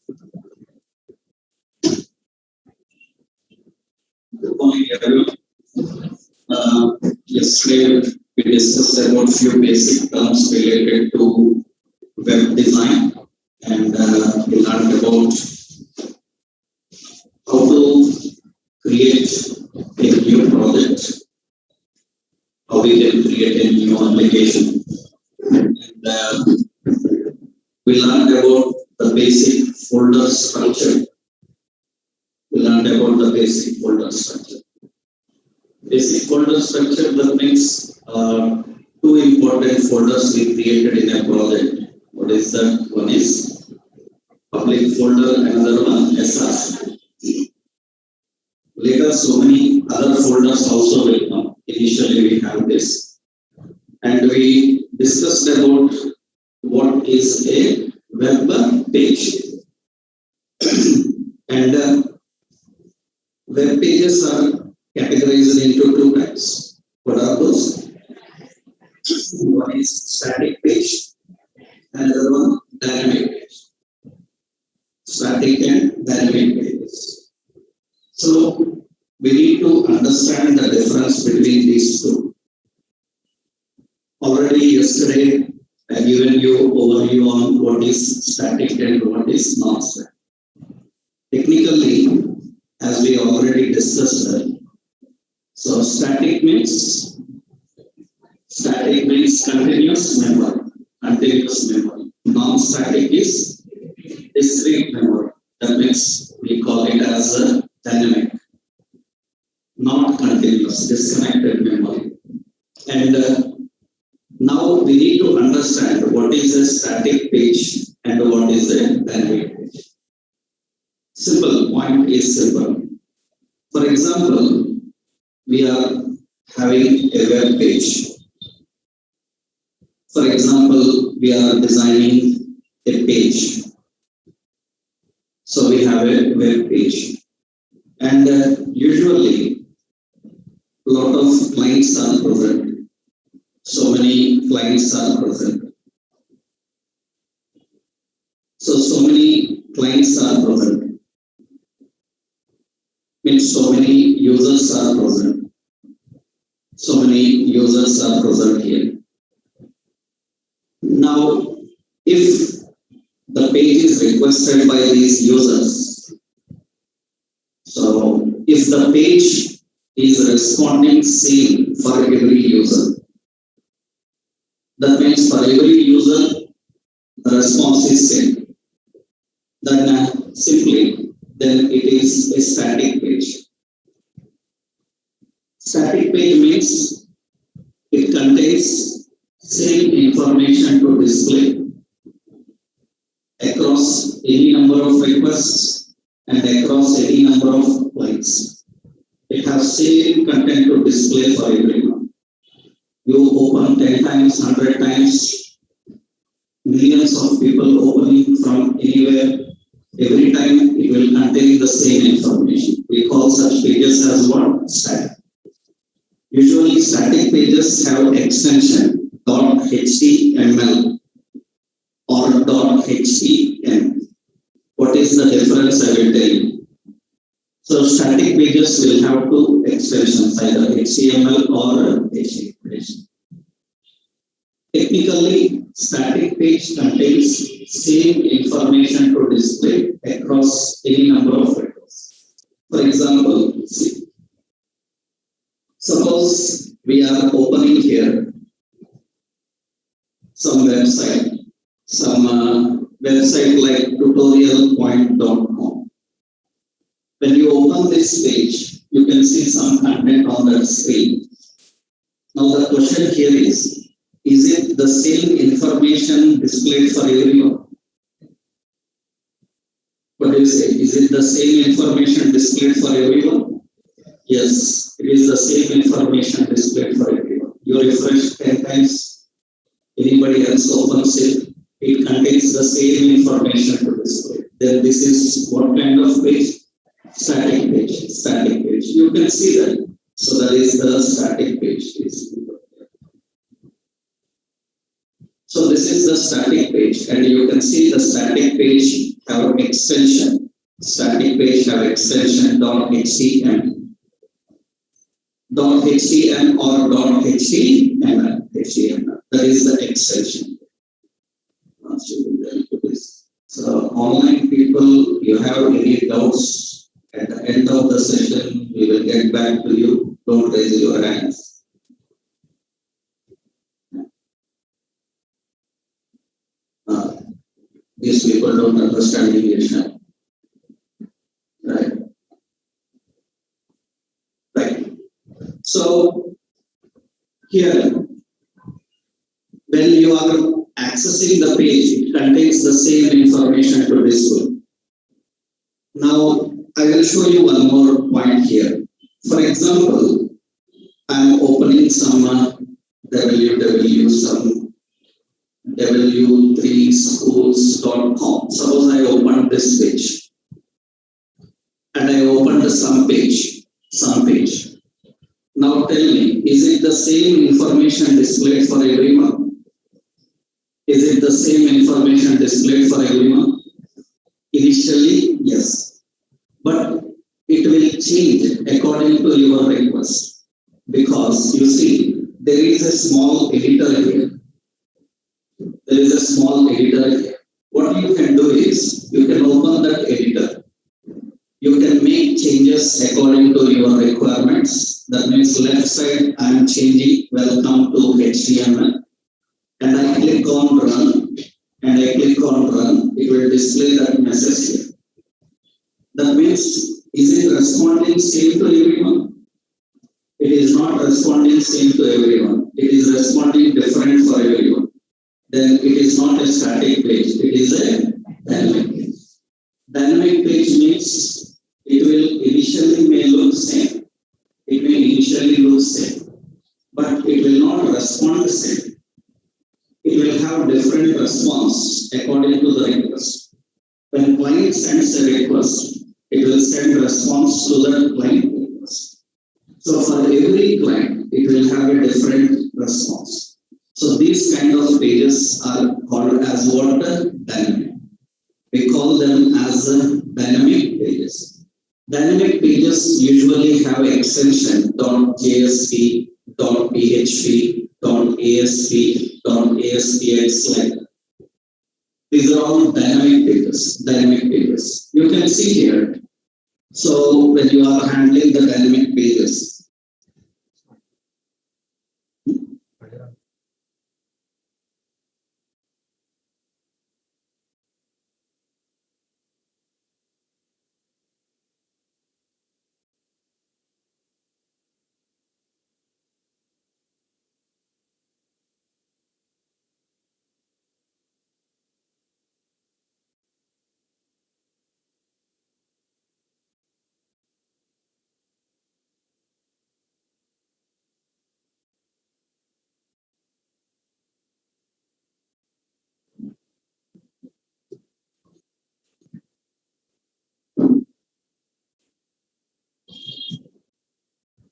Good morning, everyone. Yesterday we discussed about few basic terms related to web design, and we learned about how to create a new project, how we can create a new application, and we learned about the basic folder structure. Basic folder structure, that means two important folders we created in a project. What is that? One is public folder, another one SRC. Later, so many other folders also will come. Initially, we have this, and we discussed about what is a web page, and web pages are categorized into two types. What are those? One is static page, and another one dynamic page. Static and dynamic pages. So we need to understand the difference between these two. Already yesterday I have given you overview on what is static and what is non-static. Technically, as we already discussed that, so static means continuous memory. Non-static is discrete memory. That means we call it as a dynamic, not continuous, disconnected memory. And now we need to understand what is a static page and what is a dynamic page. Simple point is simple. For example, we are having a web page. For example, we are designing a page. So we have a web page. And usually, a lot of clients are present. So many clients are present. So many clients are present. Means so many users are present. So many users are present here. Now, if the page is requested by these users, so if the page is responding same for every user, that means for every user the response is same, then then it is a static page. Static page means it contains same information to display across any number of requests and across any number of clients. It has same content to display for everyone. You open 10 times, 100 times, millions of people opening from anywhere. Every time it will contain the same information. We call such pages as what? Static. Usually static pages have extension .html or .htm. What is the difference? I will tell you. So static pages will have two extensions, either HTML or HTML. Technically, static page contains same information to display across any number of records. For example, suppose we are opening here some website like tutorialpoint.com. When you open this page, you can see some content on that screen. Now the question here is it the same information displayed for everyone? What do you say? Is it the same information displayed for everyone? Yes, it is the same information displayed for everyone. You refresh 10 times, anybody else opens it, it contains the same information to display. Then this is what kind of page? Static page. You can see that. So that is the static page. So this is the static page, and you can see the static page have extension. Static page have extension .htm, .htm or .html. HTML. That is the extension. So online people, you have any doubts at the end of the session, we will get back to you. Don't raise your hands. These people don't understand English now. Right. Right. So here, when you are accessing the page, it contains the same information to display. Now, I will show you one more point here. For example, I am opening some w3schools.com. Suppose I open this page and I opened some page. Now tell me, is it the same information displayed for everyone? Is it the same information displayed for everyone? Initially, yes. But it will change according to your request. Because you see, there is a small editor here. What you can do is, you can open that editor. You can make changes according to your requirements. That means left side, I am changing welcome to HTML. And I click on run. It will display that message here. That means, is it responding same to everyone? It is not responding same to everyone. It is responding different for everyone. Then it is not a static page. It is a dynamic page. Dynamic page means it will initially may look same. It may initially look same, but it will not respond the same. It will have different response according to the request. When client sends a request, it will send response to the client request. So for every client, it will have a different response. So these kind of pages are called as what? Dynamic. We call them as dynamic pages. Dynamic pages usually have extension .jsp, .php, .asp, .aspx like that. These are all dynamic pages. You can see here. So when you are handling the dynamic pages,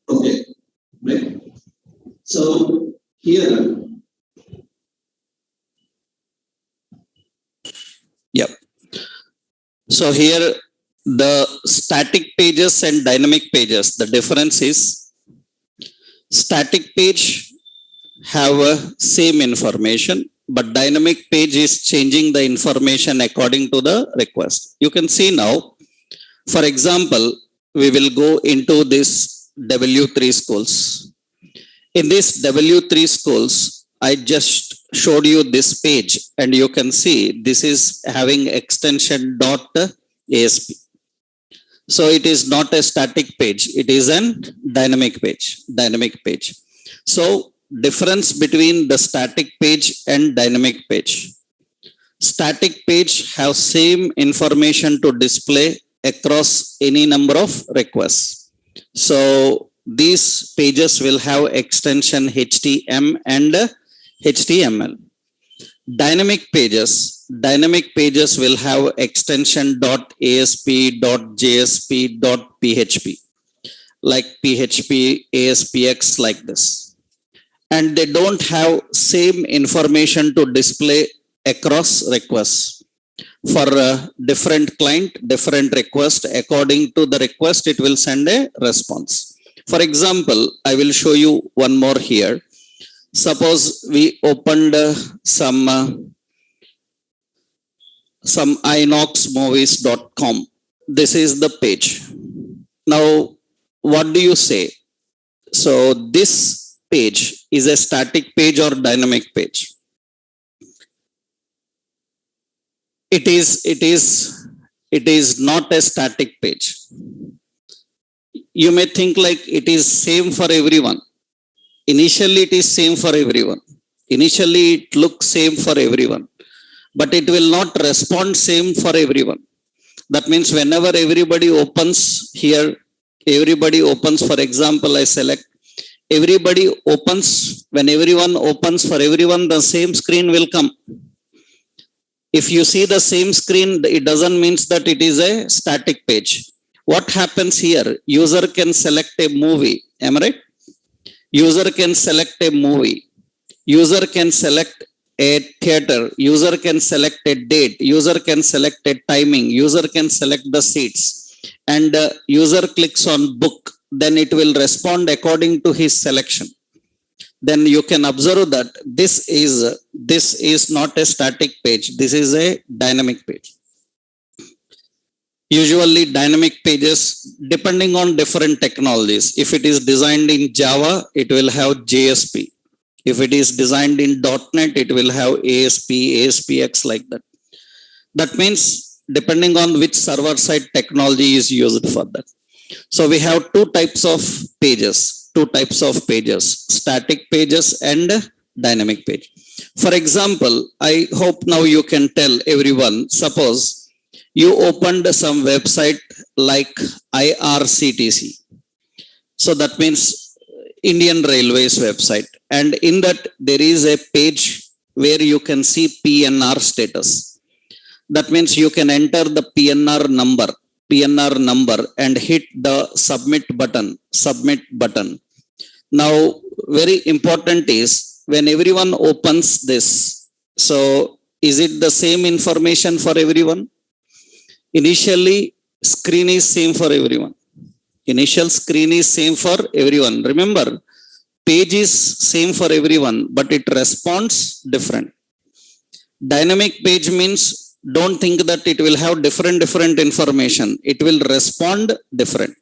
okay, right. So here, Yep. So here the static pages and dynamic pages, the difference is static page have a same information, but dynamic page is changing the information according to the request. You can see now, for example, we will go into this W3 schools. In this W3 schools, I just showed you this page and you can see this is having extension .asp. So it is not a static page. It is an dynamic page. So difference between the static page and dynamic page. Static page have same information to display across any number of requests. So these pages will have extension HTML and HTML. Dynamic pages will have extension .asp, .jsp, .php, like PHP, ASPX like this. and they don't have same information to display across requests. For different client, different request, according to the request, it will send a response. For example, I will show you one more here. Suppose we opened some inoxmovies.com. This is the page. Now, what do you say? So this page is a static page or dynamic page? It is not a static page. You may think like it is same for everyone. Initially, it is same for everyone. Initially, it looks same for everyone, but it will not respond same for everyone. That means whenever everybody opens here, everybody opens, for example, I select, everybody opens, when everyone opens for everyone, the same screen will come. If you see the same screen, it doesn't mean that it is a static page. What happens here? User can select a movie. Am I right? User can select a movie. User can select a theater. User can select a date. User can select a timing. User can select the seats. And user clicks on book. Then it will respond according to his selection. Then you can observe that this is not a static page. This is a dynamic page. Usually dynamic pages, depending on different technologies. If it is designed in Java, it will have JSP. If it is designed in .NET, it will have ASP, ASPX, like that. That means depending on which server side technology is used for that. So we have two types of pages, static pages and dynamic page. For example, I hope now you can tell everyone, suppose you opened some website like IRCTC. So that means Indian Railways website. And in that there is a page where you can see PNR status. That means you can enter the PNR number and hit the submit button. Now, very important is when everyone opens this, so is it the same information for everyone? Initially, screen is same for everyone. Initial screen is same for everyone. Remember, page is same for everyone, but it responds different. Dynamic page means don't think that it will have different information. It will respond different.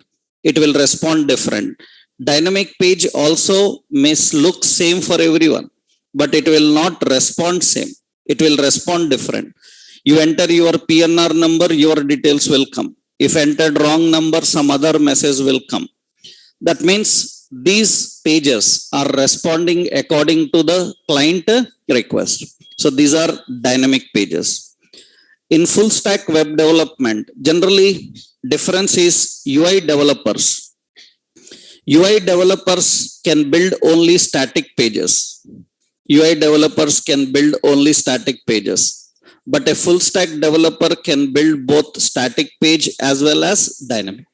Dynamic page also may look same for everyone, but it will not respond same. It will respond different. You enter your PNR number, your details will come. If entered wrong number, some other message will come. That means these pages are responding according to the client request. So these are dynamic pages. In full stack web development, generally difference is UI developers. UI developers can build only static pages. But a full stack developer can build both static page as well as dynamic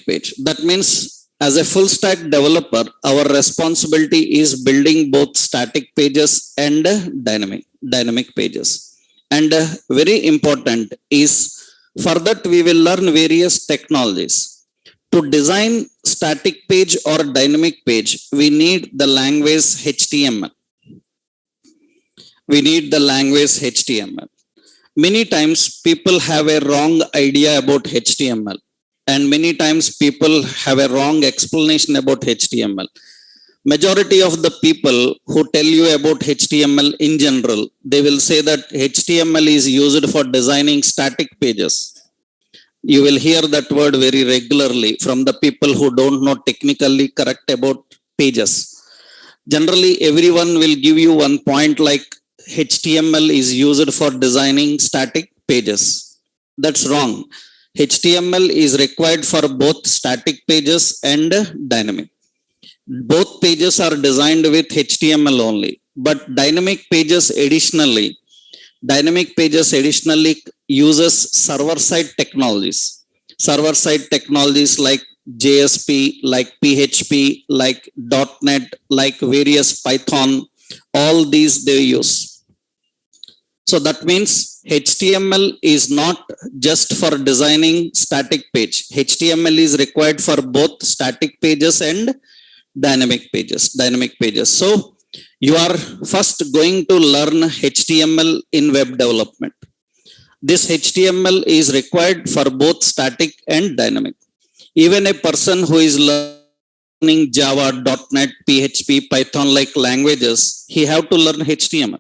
page. That means as a full stack developer, our responsibility is building both static pages and dynamic pages. And very important is, for that we will learn various technologies. To design static page or dynamic page, we need the language HTML. Many times people have a wrong idea about HTML, and many times people have a wrong explanation about HTML. Majority of the people who tell you about HTML in general, they will say that HTML is used for designing static pages. You will hear that word very regularly from the people who don't know technically correct about pages. Generally, everyone will give you one point like HTML is used for designing static pages. That's wrong. HTML is required for both static pages and dynamic. Both pages are designed with HTML only, but dynamic pages additionally uses server-side technologies like JSP, like PHP, like .NET, like various Python, all these they use. So that means HTML is not just for designing static page. HTML is required for both static pages and dynamic pages. So you are first going to learn HTML in web development. This HTML is required for both static and dynamic. Even a person who is learning Java, .NET, PHP, Python like languages, he have to learn HTML.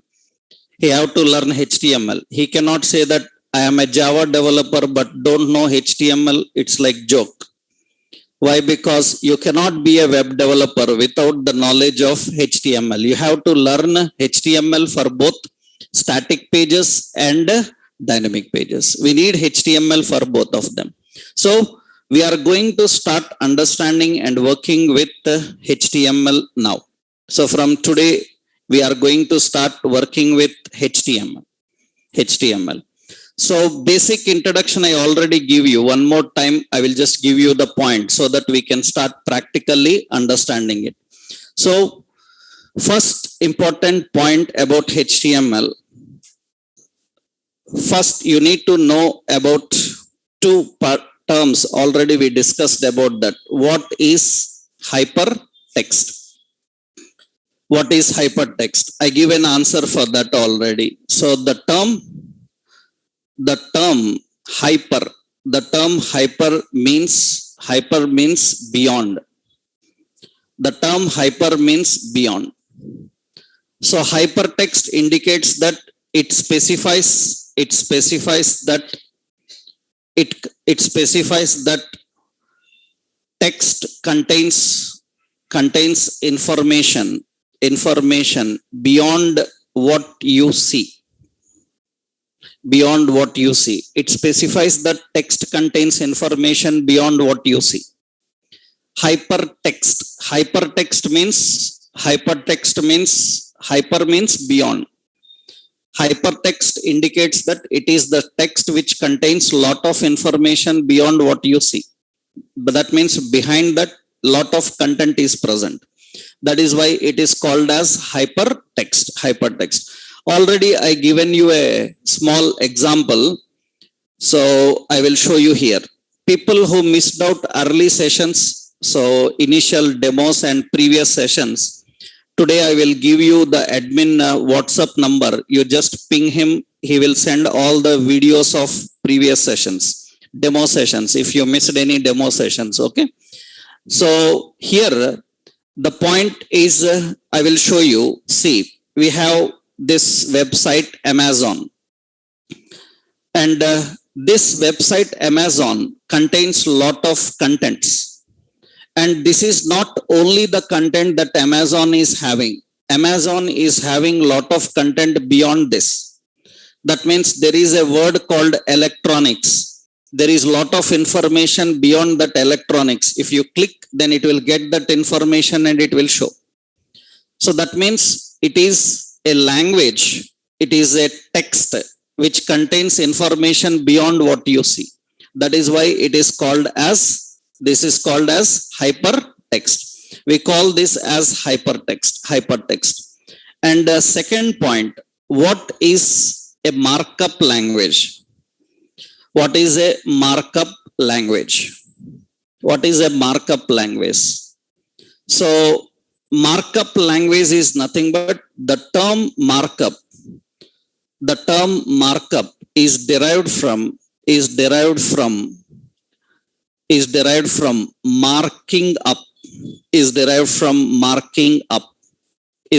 He have to learn HTML. He cannot say that I am a Java developer but don't know HTML. It's like joke. Why? Because you cannot be a web developer without the knowledge of HTML. You have to learn HTML for both static pages and dynamic pages. We need HTML for both of them. So we are going to start understanding and working with HTML now. So from today, we are going to start working with HTML. So basic introduction I already give you. One more time, I will just give you the point so that we can start practically understanding it. So first important point about HTML. First, you need to know about two terms. Already we discussed about that. What is hypertext? What is hypertext? I give an answer for that already. So the term hyper means beyond. The term hyper means beyond. So hypertext indicates that it specifies that text contains information beyond what you see. It specifies that text contains information beyond what you see. Hypertext means hyper means beyond. Hypertext indicates that it is the text which contains lot of information beyond what you see. But that means behind that lot of content is present. That is why it is called as hypertext. Already I given you a small example. So I will show you here. People who missed out early sessions, so initial demos and previous sessions, today I will give you the admin WhatsApp number. You just ping him. He will send all the videos of previous sessions, demo sessions, if you missed any demo sessions. Okay. So here, the point is, I will show you. See, we have this website, Amazon. And this website, Amazon, contains lot of contents. And this is not only the content that Amazon is having. Amazon is having lot of content beyond this. That means there is a word called electronics. There is lot of information beyond that electronics. If you click, then it will get that information and it will show. So that means it is a language. It is a text which contains information beyond what you see. That is why it is called as, this is called as hypertext. We call this as hypertext. And the second point, what is a markup language? What is a markup language? What is a markup language? So markup language is nothing but the term markup. The term markup is derived from marking up. Is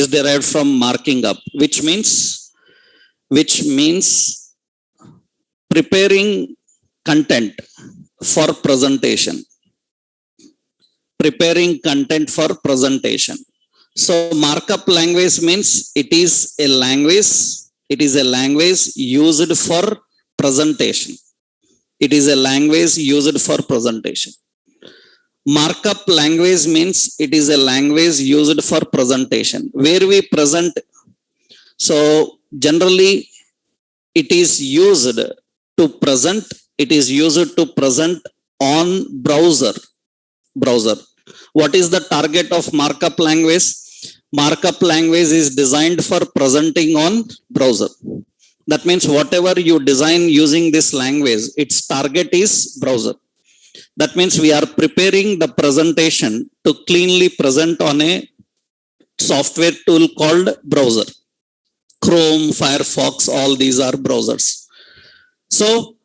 derived from marking up, which means preparing content for presentation. So markup language means it is a language used for presentation. Markup language means it is a language used for presentation, where we present. So generally it is used to present on browser. browser. What is the target of markup language? Markup language is designed for presenting on browser. That means whatever you design using this language, its target is browser. That means we are preparing the presentation to cleanly present on a software tool called browser. Chrome, Firefox, all these are browsers. So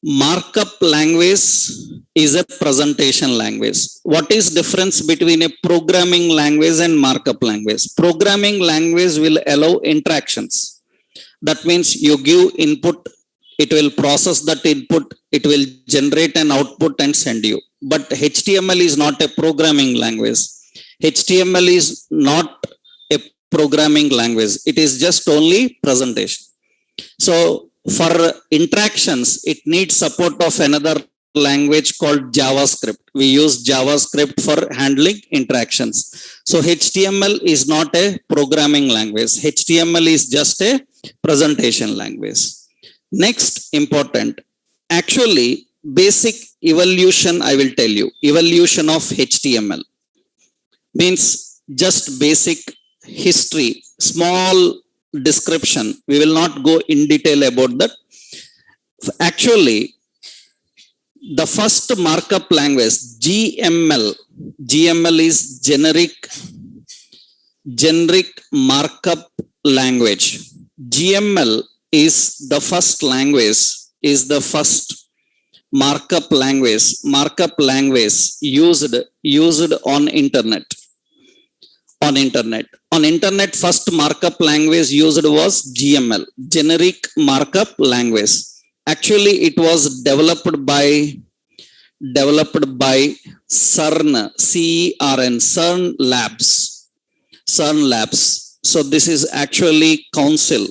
markup language is a presentation language. What is difference between a programming language and markup language? Programming language will allow interactions. That means you give input, it will process that input, it will generate an output and send you. But HTML is not a programming language. HTML is not a programming language. It is just only presentation. So for interactions, it needs support of another language called JavaScript. We use JavaScript for handling interactions. So HTML is not a programming language. HTML is just a presentation language. Next important, actually basic evolution I will tell you. Evolution of HTML means just basic history, small description. We will not go in detail about that. Actually, the first markup language, GML is generic markup language. GML is the first language, is the first markup language used on internet. On internet, first markup language used was GML, generic markup language. Actually, it was developed by CERN, CERN, CERN Labs. So this is actually Council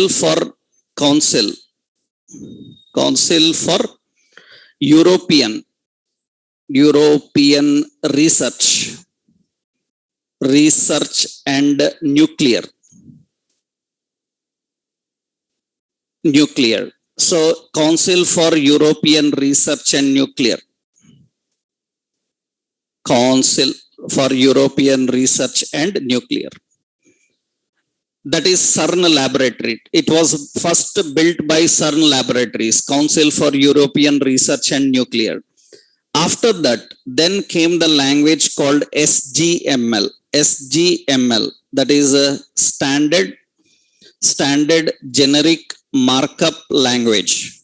for European research and nuclear. So Council for European Research and Nuclear. Council for European Research and Nuclear. That is CERN Laboratory. It was first built by CERN Laboratories, Council for European Research and Nuclear. After that, then came the language called SGML. That is a standard generic markup language.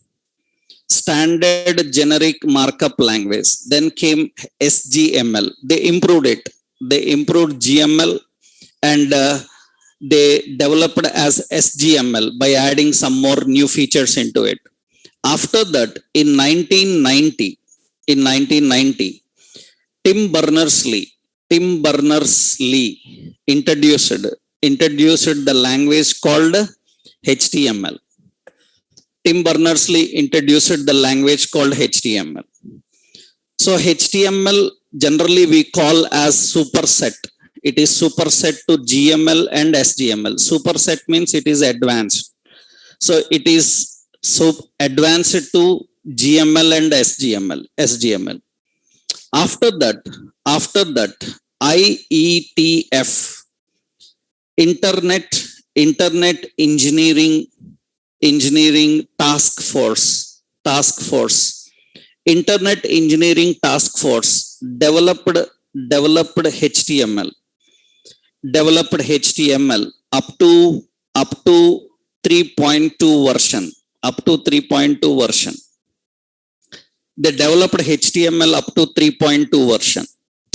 Then came SGML. They improved it. They improved GML and they developed as SGML by adding some more new features into it. After that, in 1990, Tim Berners-Lee introduced the language called HTML. Tim Berners-Lee introduced the language called HTML. So HTML generally we call as superset. It is superset to GML and SGML. Superset means it is advanced. So it is so advanced to GML and SGML. After that, IETF, Internet Engineering Task Force. Internet Engineering Task Force developed HTML up to 3.2 version. They developed HTML up to 3.2 version.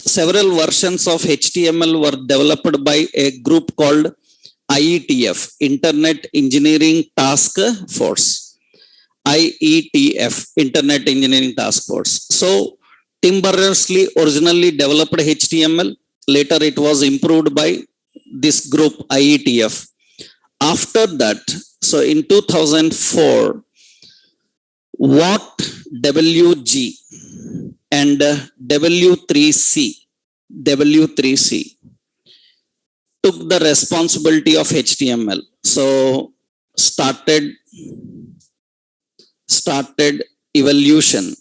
Several versions of HTML were developed by a group called IETF, Internet Engineering Task Force. IETF, Internet Engineering Task Force. So Tim Berners-Lee originally developed HTML. Later it was improved by this group IETF. After that, so in 2004, what WG and W3C took the responsibility of HTML. So started evolution.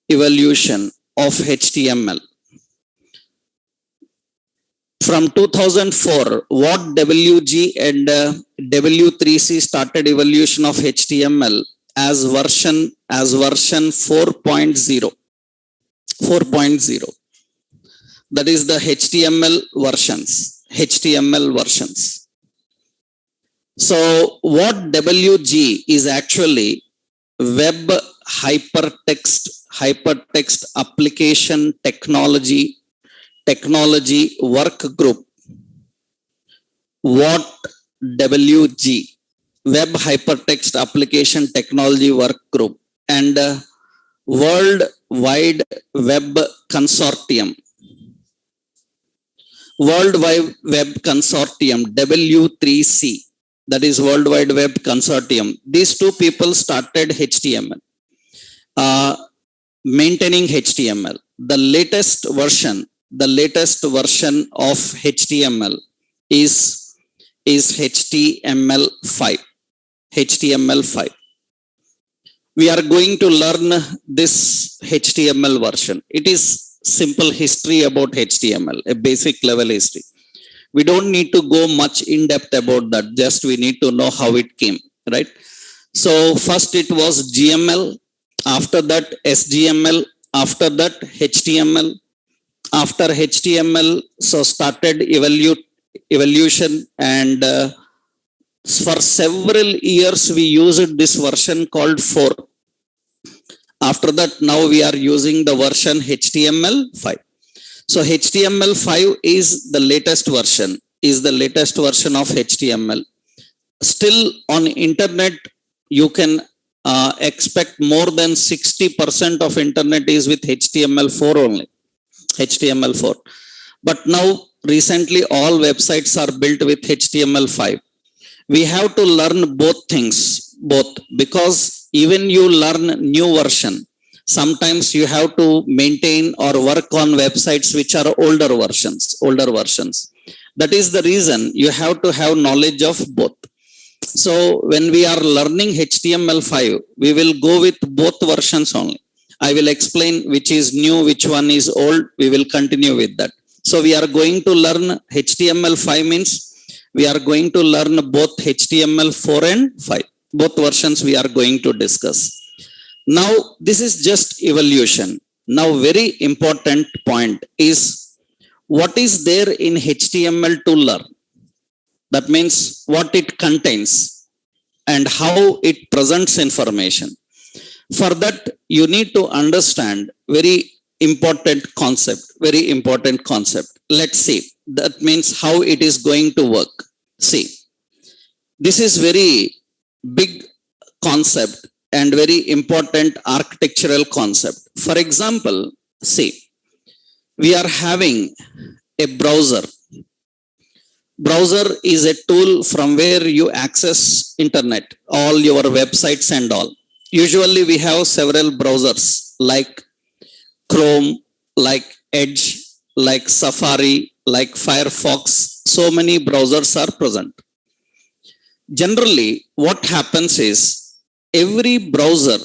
evolution of HTML. From 2004, what WG and W3C started evolution of HTML as version 4.0. 4.0. That is the HTML versions. So what WG is actually web hypertext application technology work group. What WG, web hypertext application technology work group, and World Wide Web Consortium. World Wide Web Consortium, W3C, that is World Wide Web Consortium. These two people started HTML, maintaining HTML. The latest version of HTML is HTML5. HTML5. We are going to learn this HTML version. It is simple history about HTML, a basic level history. We don't need to go much in depth about that. Just we need to know how it came, right? So first it was GML, after that SGML, after that HTML. After HTML, so started evolution, and for several years we used this version called 4. After that, now we are using the version HTML5. So HTML5 is the latest version of HTML. Still on internet, you can expect more than 60% of internet is with HTML4 only. HTML4. But now recently all websites are built with HTML5. We have to learn both things, because even you learn new version, sometimes you have to maintain or work on websites which are older versions. That is the reason you have to have knowledge of both. So when we are learning HTML5, we will go with both versions only. I will explain which is new, which one is old. We will continue with that. So we are going to learn HTML5 means we are going to learn both HTML4 and 5. Both versions we are going to discuss. Now this is just evolution. Now very important point is what is there in HTML to learn. That means what it contains and how it presents information. For that, you need to understand very important concept. Let's see. That means how it is going to work. See, this is very big concept and very important architectural concept. For example, see, we are having a browser. Browser is a tool from where you access internet, all your websites and all. Usually we have several browsers like Chrome, like Edge, like Safari, like Firefox. So many browsers are present. Generally, what happens is every browser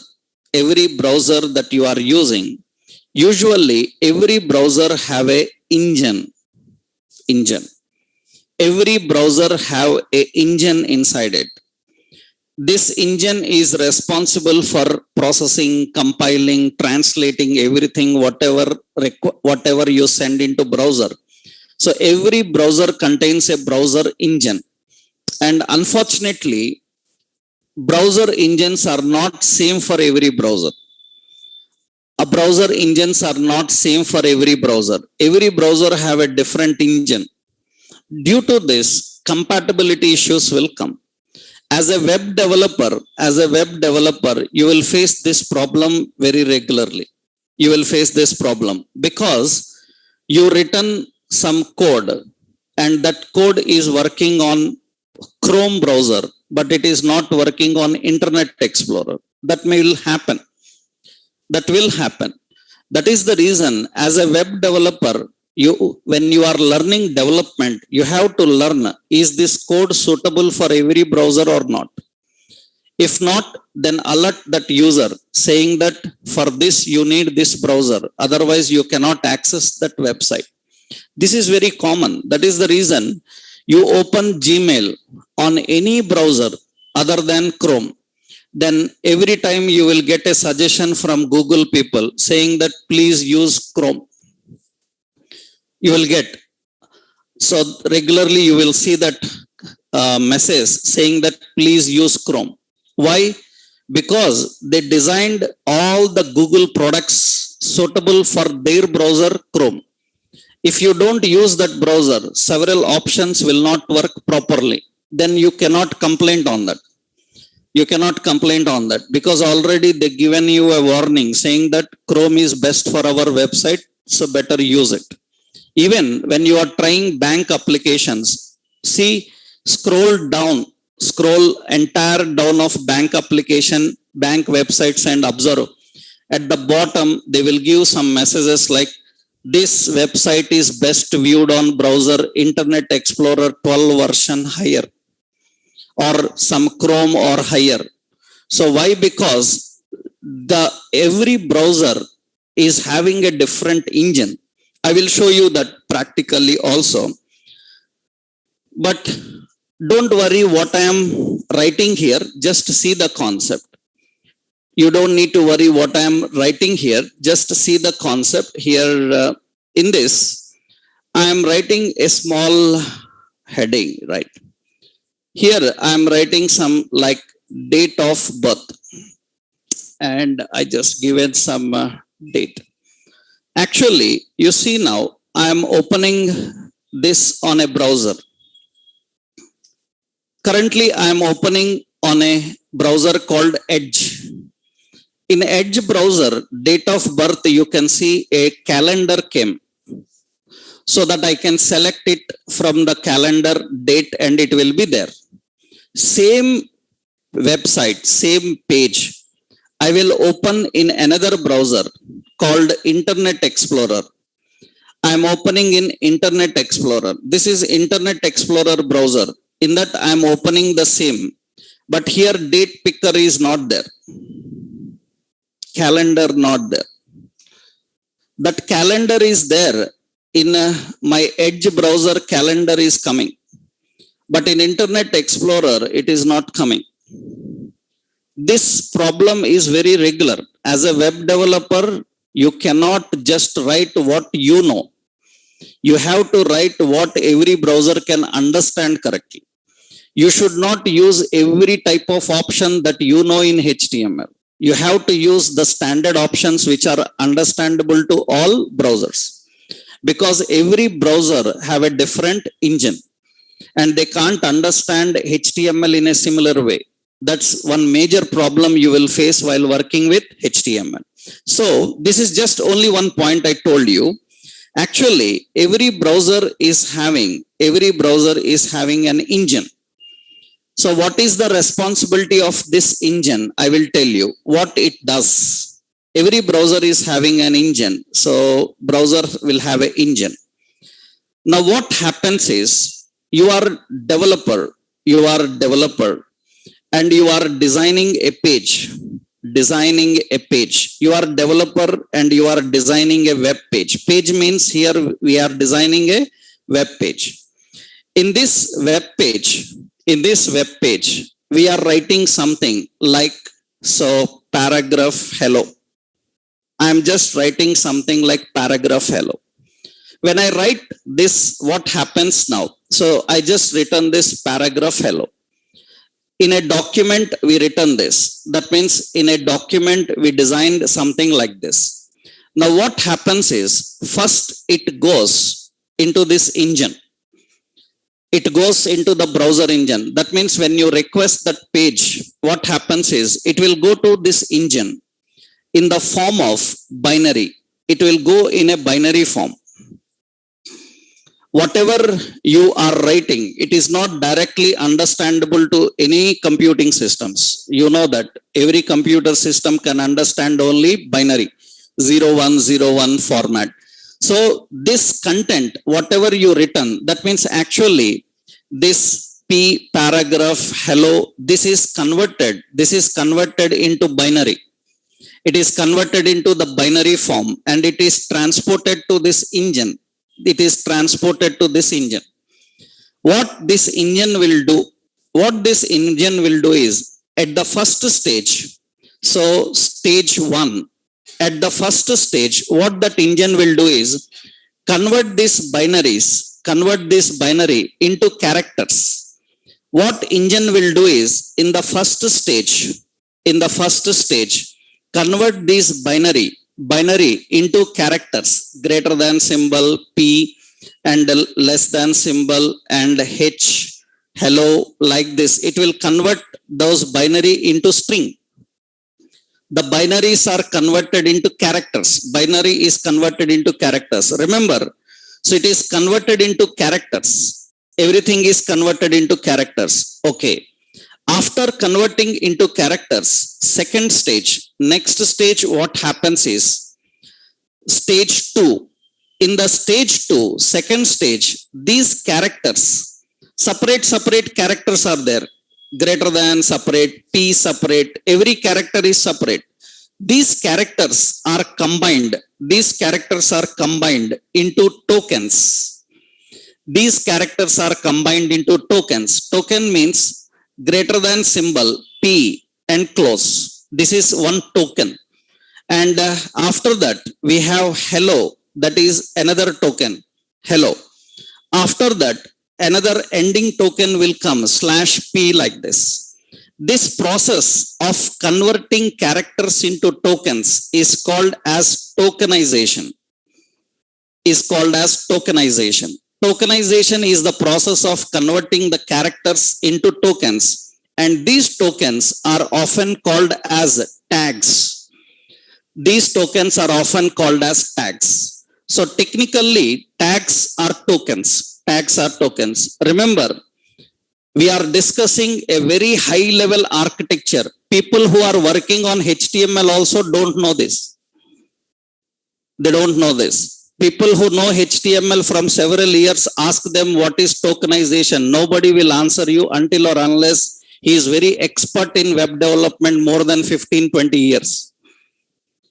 that you are using, usually every browser have a engine. Every browser have a engine inside it. This engine is responsible for processing, compiling, translating everything, whatever you send into browser. So every browser contains a browser engine. And unfortunately, browser engines are not same for every browser. Browser engines are not same for every browser. Every browser have a different engine. Due to this, compatibility issues will come. As a web developer, you will face this problem very regularly. You will face this problem because you written some code and that code is working on Chrome browser, but it is not working on Internet Explorer. That will happen. That is the reason as a web developer, when you are learning development, you have to learn, is this code suitable for every browser or not? If not, then alert that user saying that for this you need this browser, otherwise you cannot access that website. This is very common. That is the reason you open Gmail on any browser other than Chrome, then every time you will get a suggestion from Google people saying that please use Chrome. You will get. So regularly you will see that message saying that please use Chrome. Why? Because they designed all the Google products suitable for their browser Chrome. If you don't use that browser, several options will not work properly. Then you cannot complain on that. You cannot complain on that because already they given you a warning saying that Chrome is best for our website, so better use it. Even when you are trying bank applications, see, scroll entire down of bank application, bank websites and observe. At the bottom, they will give some messages like, this website is best viewed on browser Internet Explorer 12 version higher, or some Chrome or higher. So why? Because every browser is having a different engine. I will show you that practically also. But don't worry what I am writing here, just see the concept. You don't need to worry what I am writing here, just see the concept here. In this, I am writing a small heading, right? Here I am writing some like date of birth, and I just given some date. Actually, you see now I am opening this on a browser. Currently, I am opening on a browser called Edge. In Edge browser, date of birth, you can see a calendar came, so that I can select it from the calendar date and it will be there. Same website, same page, I will open in another browser called Internet Explorer. I am opening in Internet Explorer. This is Internet Explorer browser. In that I am opening the same, but here date picker is not there. Calendar not there. That calendar is there in my Edge browser, calendar is coming, but in Internet Explorer it is not coming. This problem is very regular. As a web developer, you cannot just write what you know. You have to write what every browser can understand correctly. You should not use every type of option that you know in HTML. You have to use the standard options which are understandable to all browsers, because every browser have a different engine and they can't understand HTML in a similar way. That's one major problem you will face while working with HTML. So this is just only one point I told you. Actually, every browser is having an engine. So what is the responsibility of this engine? I will tell you what it does. Every browser is having an engine. So browser will have an engine. Now what happens is, you are developer and you are designing a page. You are developer and you are designing a web page. Page means here we are designing a web page. In this web page, we are writing something like, so paragraph hello. I am just writing something like paragraph hello. When I write this, what happens now? So I just written this paragraph hello. In a document, we written this. That means in a document, we designed something like this. Now what happens is, first it goes into this engine. It goes into the browser engine. That means when you request that page, what happens is, it will go to this engine in the form of binary. It will go in a binary form. Whatever you are writing, it is not directly understandable to any computing systems. You know that every computer system can understand only binary, 0101 format. So this content, whatever you written, that means actually this P, paragraph, hello. This is converted. This is converted into binary. It is converted into the binary form and it is transported to this engine. It is transported to this engine. What this engine will do? What this engine will do is at the first stage. So stage 1. At the first stage, what that engine will do is convert this binary into characters. What engine will do is in the first stage, convert this binary into characters greater than symbol P and less than symbol and H, hello, like this. It will convert those binary into string. The binaries are converted into characters. Binary is converted into characters. Remember, so it is converted into characters. Everything is converted into characters. Okay. After converting into characters, second stage, next stage, what happens is stage 2. In the stage 2, second stage, these characters, separate characters are there. Greater than, separate, P separate, every character is separate. These characters are combined. Into tokens. These characters are combined into tokens. Token means greater than symbol P and close. This is one token. And after that, we have hello. That is another token. Hello. After that, another ending token will come /P like this. This process of converting characters into tokens is called as tokenization. Tokenization is the process of converting the characters into tokens, and these tokens are often called as tags. So technically, tags are tokens. Remember, we are discussing a very high level architecture. People who are working on HTML also don't know this. They don't know this. People who know HTML from several years, ask them what is tokenization. Nobody will answer you until or unless he is very expert in web development more than 15-20 years.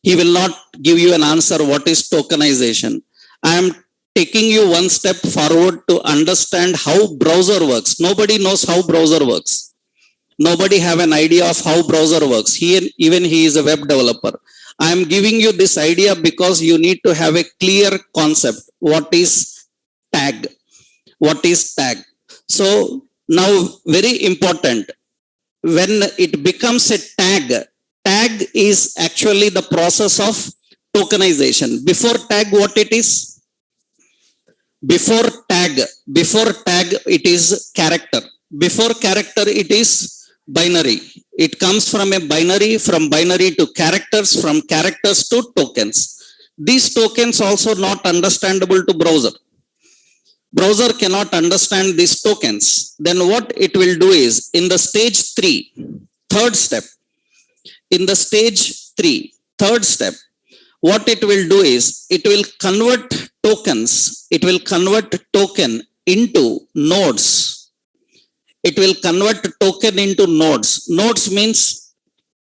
He will not give you an answer what is tokenization. I am taking you one step forward to understand how browser works. Nobody knows how browser works. Nobody have an idea of how browser works. Even he is a web developer. I am giving you this idea because you need to have a clear concept. What is tag? So now very important. When it becomes a tag is actually the process of tokenization. Before tag, what it is? Before tag, it is character. Before character, it is binary. It comes from a binary, from binary to characters, from characters to tokens. These tokens also not understandable to browser. Browser cannot understand these tokens. Then what it will do is, in the stage 3, third step, what it will do is, it will convert tokens. It will convert token into nodes. Nodes means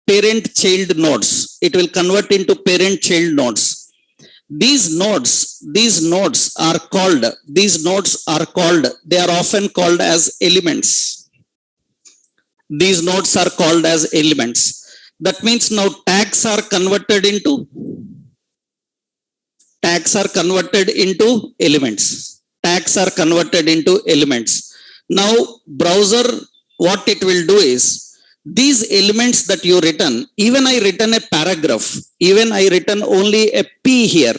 parent-child nodes. It will convert into parent-child nodes. These nodes are called, they are often called as elements. These nodes are called as elements. That means now tags are converted into elements. Now browser, what it will do is, these elements that you written, even I written a paragraph, even I written only a P here.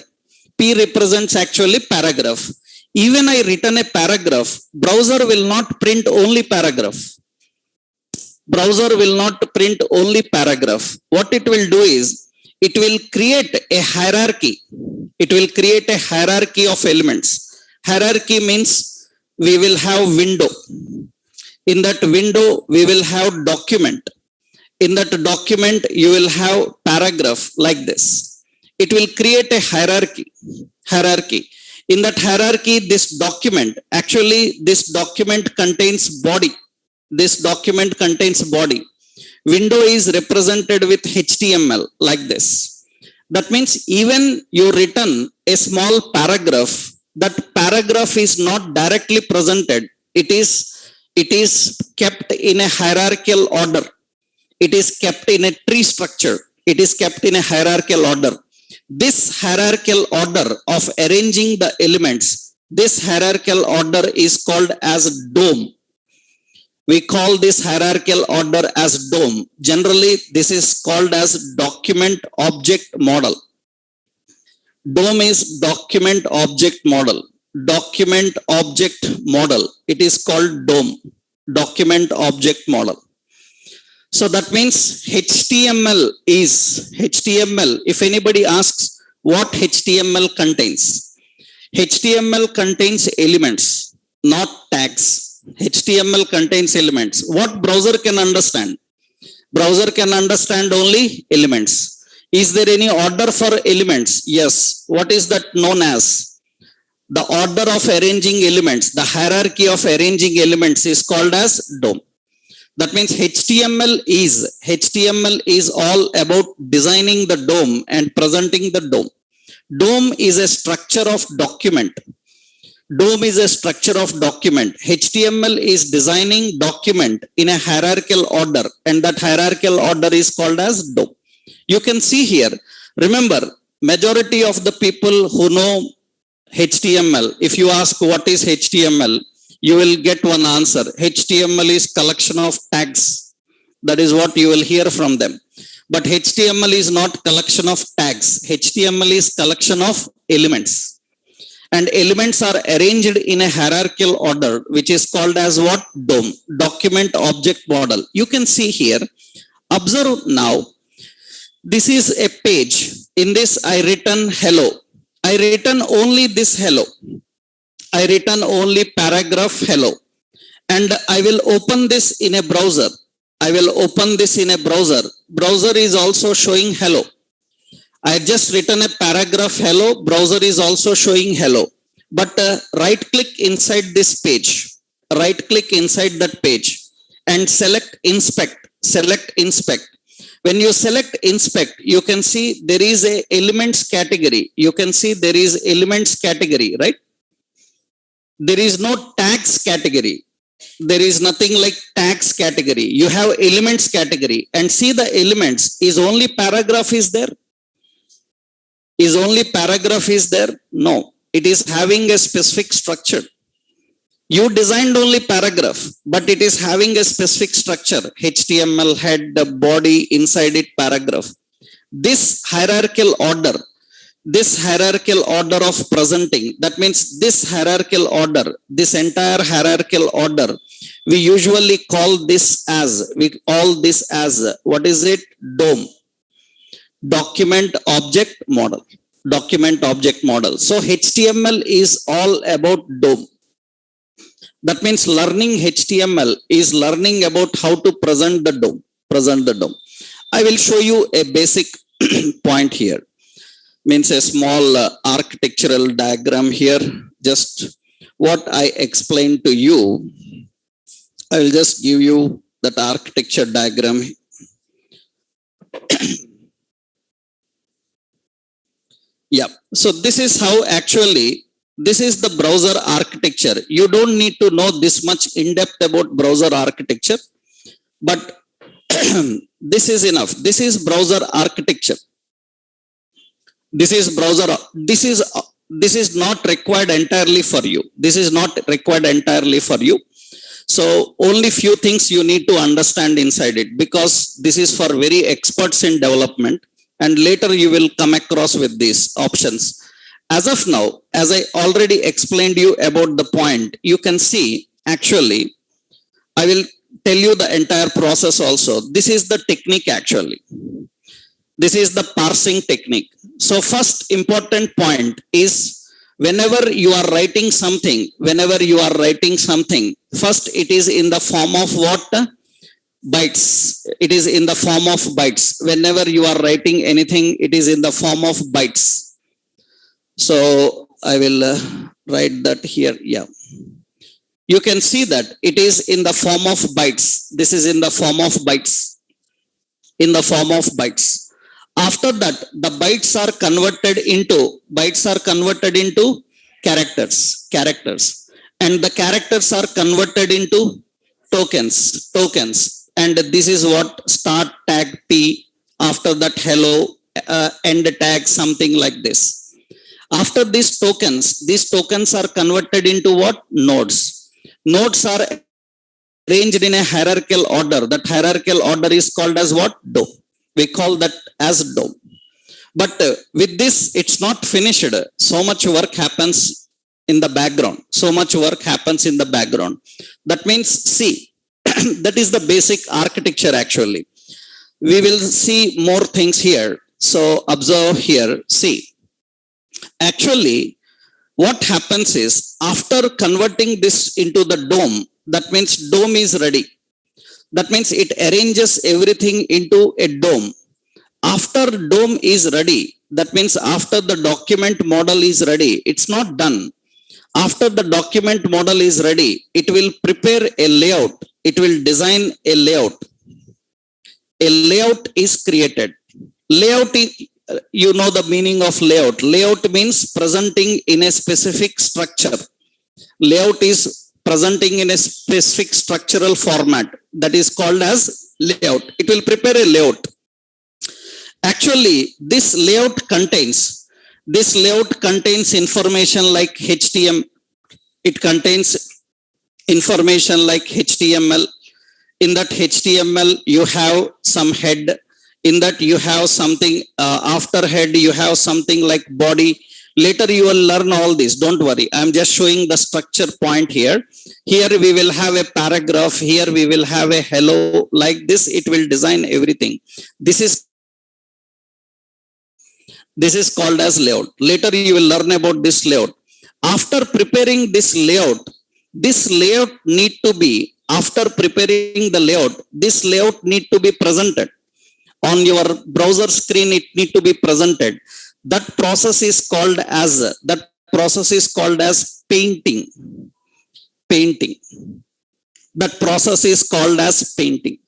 P represents actually paragraph. Even I written a paragraph, browser will not print only paragraph. What it will do is, it will create a hierarchy. Of elements. Hierarchy means we will have window. In that window, we will have document. In that document, you will have paragraph like this. It will create a hierarchy. In that hierarchy, this document contains body. This document contains body. Window is represented with HTML like this. That means even you written a small paragraph, that paragraph is not directly presented. It is kept in a hierarchical order. It is kept in a tree structure. It is kept in a hierarchical order. This hierarchical order of arranging the elements, this hierarchical order is called as DOM. We call this hierarchical order as DOM. Generally, this is called as document object model. DOM is document object model. Document object model. It is called DOM, document object model. So that means HTML. If anybody asks what HTML contains, HTML contains elements, not tags. HTML contains elements. What browser can understand? Browser can understand only elements. Is there any order for elements? Yes. What is that known as? The order of arranging elements, the hierarchy of arranging elements is called as DOM. That means HTML is all about designing the DOM and presenting the DOM. DOM is a structure of document. DOM is a structure of document. HTML is designing document in a hierarchical order, and that hierarchical order is called as DOM. You can see here, remember, majority of the people who know HTML, if you ask what is HTML, you will get one answer. HTML is collection of tags. That is what you will hear from them. But HTML is not collection of tags. HTML is collection of elements. And elements are arranged in a hierarchical order, which is called as what? DOM, document object model. You can see here, observe now, this is a page. In this I written hello. I written only this hello. I written only paragraph hello, and I will open this in a browser. I will open this in a browser. Browser is also showing hello. I just written a paragraph hello. Browser is also showing hello. But right click inside this page. Right click inside that page and select inspect. Select inspect. When you select inspect, you can see there is a elements category. You can see there is elements category, right? There is no tags category. There is nothing like tags category. You have elements category, and see the elements is only paragraph is there. Is only paragraph is there? No, it is having a specific structure. You designed only paragraph, but it is having a specific structure. HTML head, the body, inside it paragraph. This hierarchical order of presenting, that means this hierarchical order, this entire hierarchical order, we usually call this as, what is it? DOM, document object model. Document object model. So HTML is all about DOM. That means learning HTML is learning about how to present the DOM. I will show you a basic point here. Means a small architectural diagram here. Just what I explained to you, I will just give you that architecture diagram. Yeah, so this is how actually, this is the browser architecture. You don't need to know this much in depth about browser architecture, but this is enough. This is browser architecture. This is browser. This is not required entirely for you. This is not required entirely for you. So only few things you need to understand inside it, because this is for very experts in development, and later you will come across with these options. As of now, as I already explained you about the point, you can see actually, I will tell you the entire process also. This is the technique actually. This is the parsing technique. So first important point is, whenever you are writing something, first it is in the form of what? Bytes. It is in the form of bytes. Whenever you are writing anything, it is in the form of bytes. So I will write that here. Yeah. You can see that it is in the form of bytes. This is in the form of bytes. In the form of bytes. After that, the bytes are converted into characters, and the characters are converted into tokens, and this is what start tag P, after that hello, end tag, something like this. After these tokens are converted into what? Nodes. Nodes are arranged in a hierarchical order. That hierarchical order is called as what? DOM. We call that as DOM. But with this, it's not finished. So much work happens in the background. That means, see, that is the basic architecture actually. We will see more things here. So observe here, see. Actually, what happens is, after converting this into the DOM, that means DOM is ready. That means it arranges everything into a DOM. After DOM is ready, that means after the document model is ready, it's not done. After the document model is ready, it will prepare a layout. It will design a layout. A layout is created. Layout, you know the meaning of layout. Layout means presenting in a specific structure. Layout is presenting in a specific structural format. That is called as layout. It will prepare a layout. Actually, this layout contains information like HTML. It contains information like HTML. In that HTML, you have some head. In that, you have something after head, you have something like body. Later, you will learn all this. Don't worry. I'm just showing the structure point here. Here, we will have a paragraph. Here, we will have a hello. Like this, it will design everything. This is called as layout. Later, you will learn about this layout. After preparing this layout need to be, after preparing the layout, this layout need to be presented. On your browser screen, it need to be presented. That process is called as painting. That process is called as painting.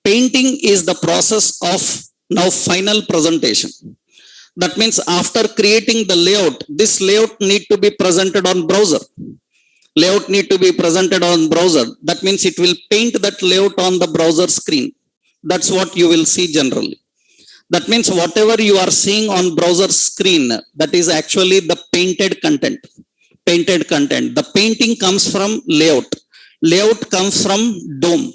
Painting is the process of now final presentation. That means after creating the layout, this layout need to be presented on browser. That means it will paint that layout on the browser screen. That's what you will see generally. That means whatever you are seeing on browser screen, that is actually the painted content. The painting comes from layout. Layout comes from DOM.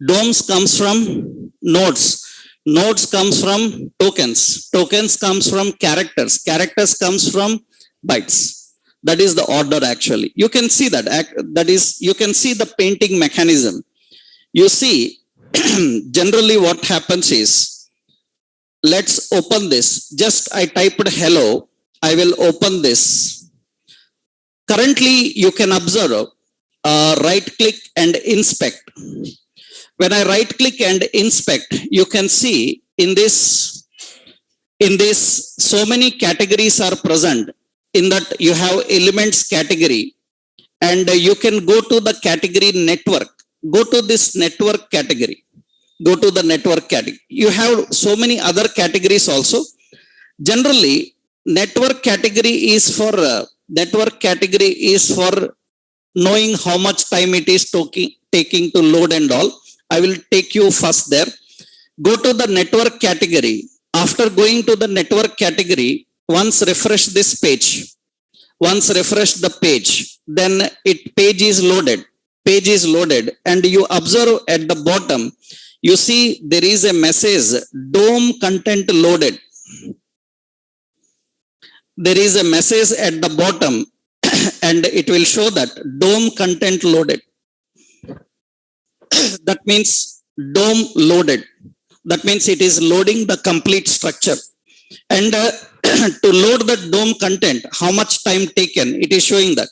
DOMs comes from nodes. Nodes comes from tokens. Tokens comes from characters. Characters comes from bytes. That is the order actually. You can see that. That is, you can see the painting mechanism. You see, generally what happens is, let's open this. Just I typed hello. I will open this. Currently, you can observe, right click and inspect. When I right click and inspect, you can see in this, so many categories are present. In that, you have elements category, and you can go to the category network. Go to this network category. You have so many other categories also. Generally, network category is for knowing how much time it is taking to load and all. I will take you first there. Go to the network category. After going to the network category, once refresh this page. Once refresh the page, then page is loaded, and you observe at the bottom, you see there is a message, DOM content loaded. There is a message at the bottom and it will show that DOM content loaded. That means DOM loaded. That means it is loading the complete structure. And to load the DOM content, how much time taken? It is showing that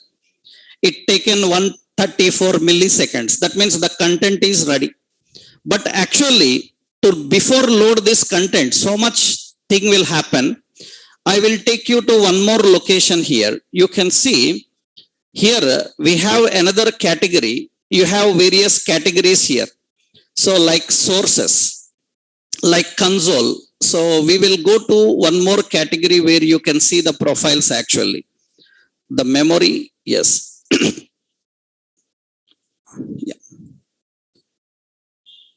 it taken 134 milliseconds. That means the content is ready. But actually, before load this content, so much thing will happen. I will take you to one more location here. You can see here we have another category. You have various categories here. So like sources, like console. So we will go to one more category where you can see the profiles actually. The memory, yes. Yeah.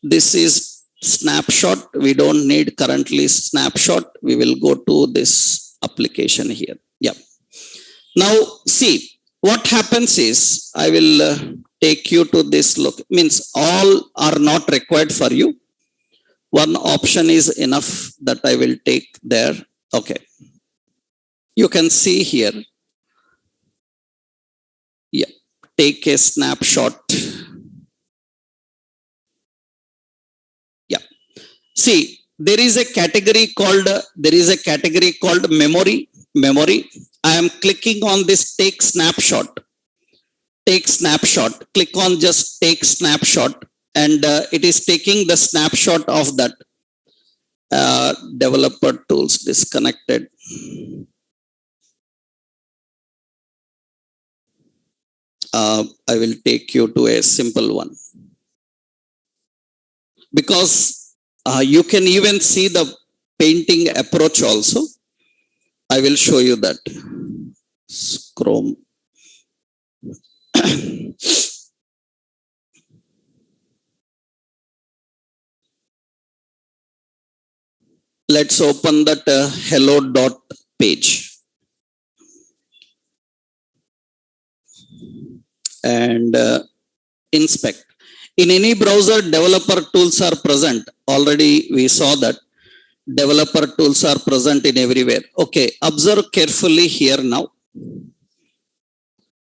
This is snapshot. We don't need currently snapshot. We will go to this application here. Yeah. Now see what happens is I will take you to this look. Means all are not required for you. One option is enough that I will take there. Okay. You can see here. Yeah. Take a snapshot. Yeah. See, there is a category called memory. I am clicking on this take snapshot. Click on just take snapshot, and it is taking the snapshot of that developer tools disconnected. I will take you to a simple one, because you can even see the painting approach also. I will show you that. Chrome. Let's open that hello dot page. And inspect. In any browser, developer tools are present. Already we saw that developer tools are present in everywhere. Okay, observe carefully here now.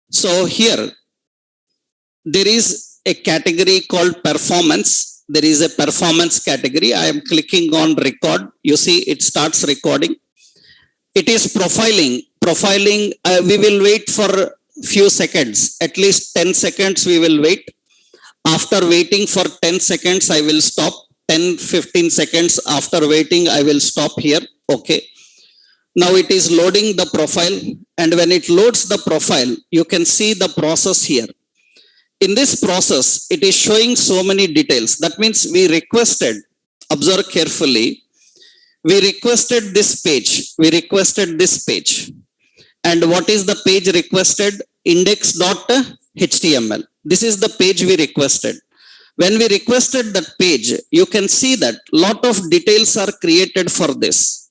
So here, there is a category called performance. There is a performance category. I am clicking on record. You see it starts recording. It is profiling. We will wait for few seconds, at least 10 seconds we will wait. After waiting for 10 seconds, I will stop. 10-15 seconds after waiting, I will stop here. Okay. Now it is loading the profile, and when it loads the profile, you can see the process here. In this process, it is showing so many details. That means we requested, observe carefully, we requested this page. And what is the page requested? Index.html. This is the page we requested. When we requested that page, you can see that lot of details are created for this.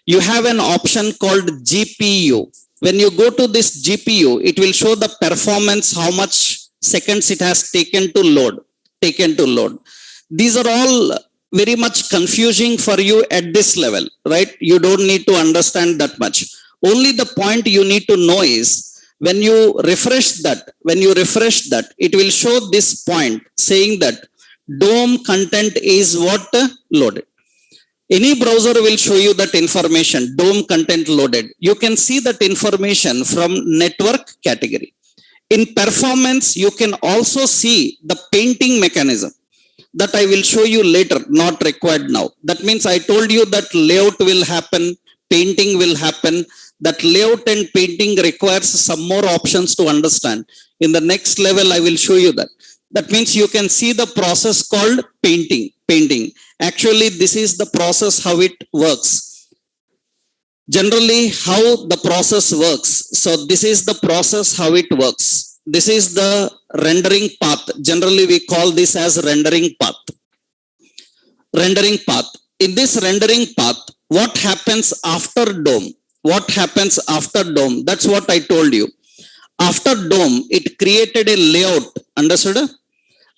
You have an option called GPU. When you go to this GPU, it will show the performance, how much seconds it has taken to load. These are all very much confusing for you at this level, right? You don't need to understand that much. Only the point you need to know is when you refresh that, it will show this point saying that DOM content is what loaded. Any browser will show you that information, DOM content loaded. You can see that information from network category. In performance, you can also see the painting mechanism that I will show you later, not required now. That means I told you that layout will happen, painting will happen. That layout and painting requires some more options to understand. In the next level, I will show you that. That means you can see the process called painting. Actually, this is the process how it works. Generally, how the process works. So this is the process how it works. This is the rendering path. Generally, we call this as rendering path. In this rendering path, what happens after DOM? That's what I told you. After DOM, it created a layout. Understood?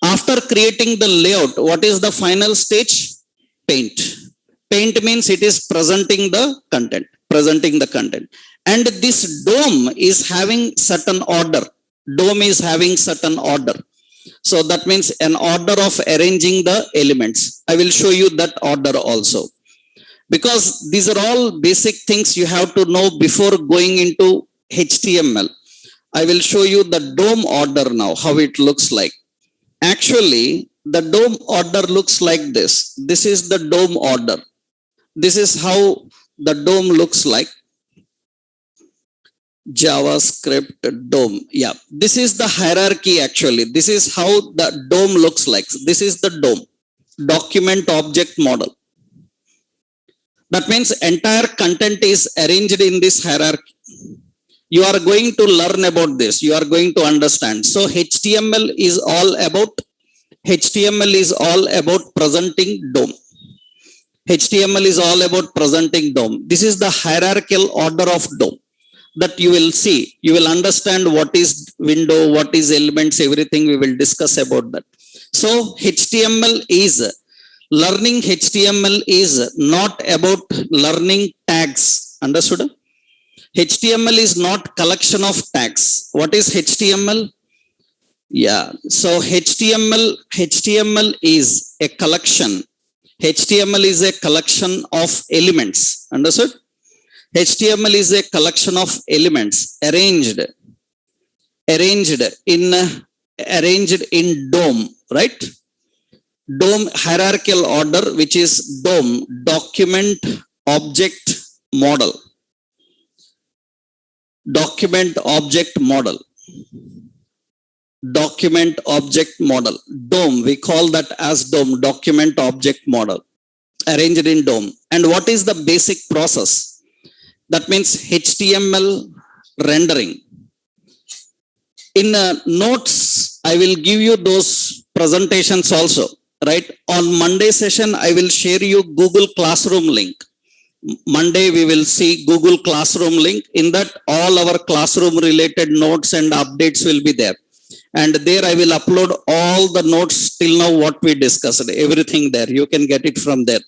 After creating the layout, what is the final stage? Paint. Paint means it is presenting the content. And this DOM is having certain order. So that means an order of arranging the elements. I will show you that order also. Because these are all basic things you have to know before going into HTML. I will show you the DOM order now, how it looks like. Actually, the DOM order looks like this. This is the DOM order. This is how the DOM looks like. JavaScript DOM. Yeah, this is the hierarchy actually. This is how the DOM looks like. This is the DOM, document object model. That means entire content is arranged in this hierarchy. You are going to learn about this. You are going to understand. So HTML is all about presenting DOM. HTML is all about presenting DOM. This is the hierarchical order of DOM that you will see. You will understand what is window, what is elements, everything we will discuss about that. So learning HTML is not about learning tags. Understood? HTML is not collection of tags. What is HTML? Yeah. So HTML is a collection. HTML is a collection of elements. Understood? HTML is a collection of elements arranged in DOM, right? DOM hierarchical order, which is DOM, document object model. Document object model. Document object model. DOM, we call that as DOM, document object model, arranged in DOM. And what is the basic process? That means HTML rendering. In notes, I will give you those presentations also, right? On Monday session, I will share you Google Classroom link. Monday, we will see Google Classroom link. In that, all our classroom related notes and updates will be there. And there I will upload all the notes till now what we discussed, everything there. You can get it from there.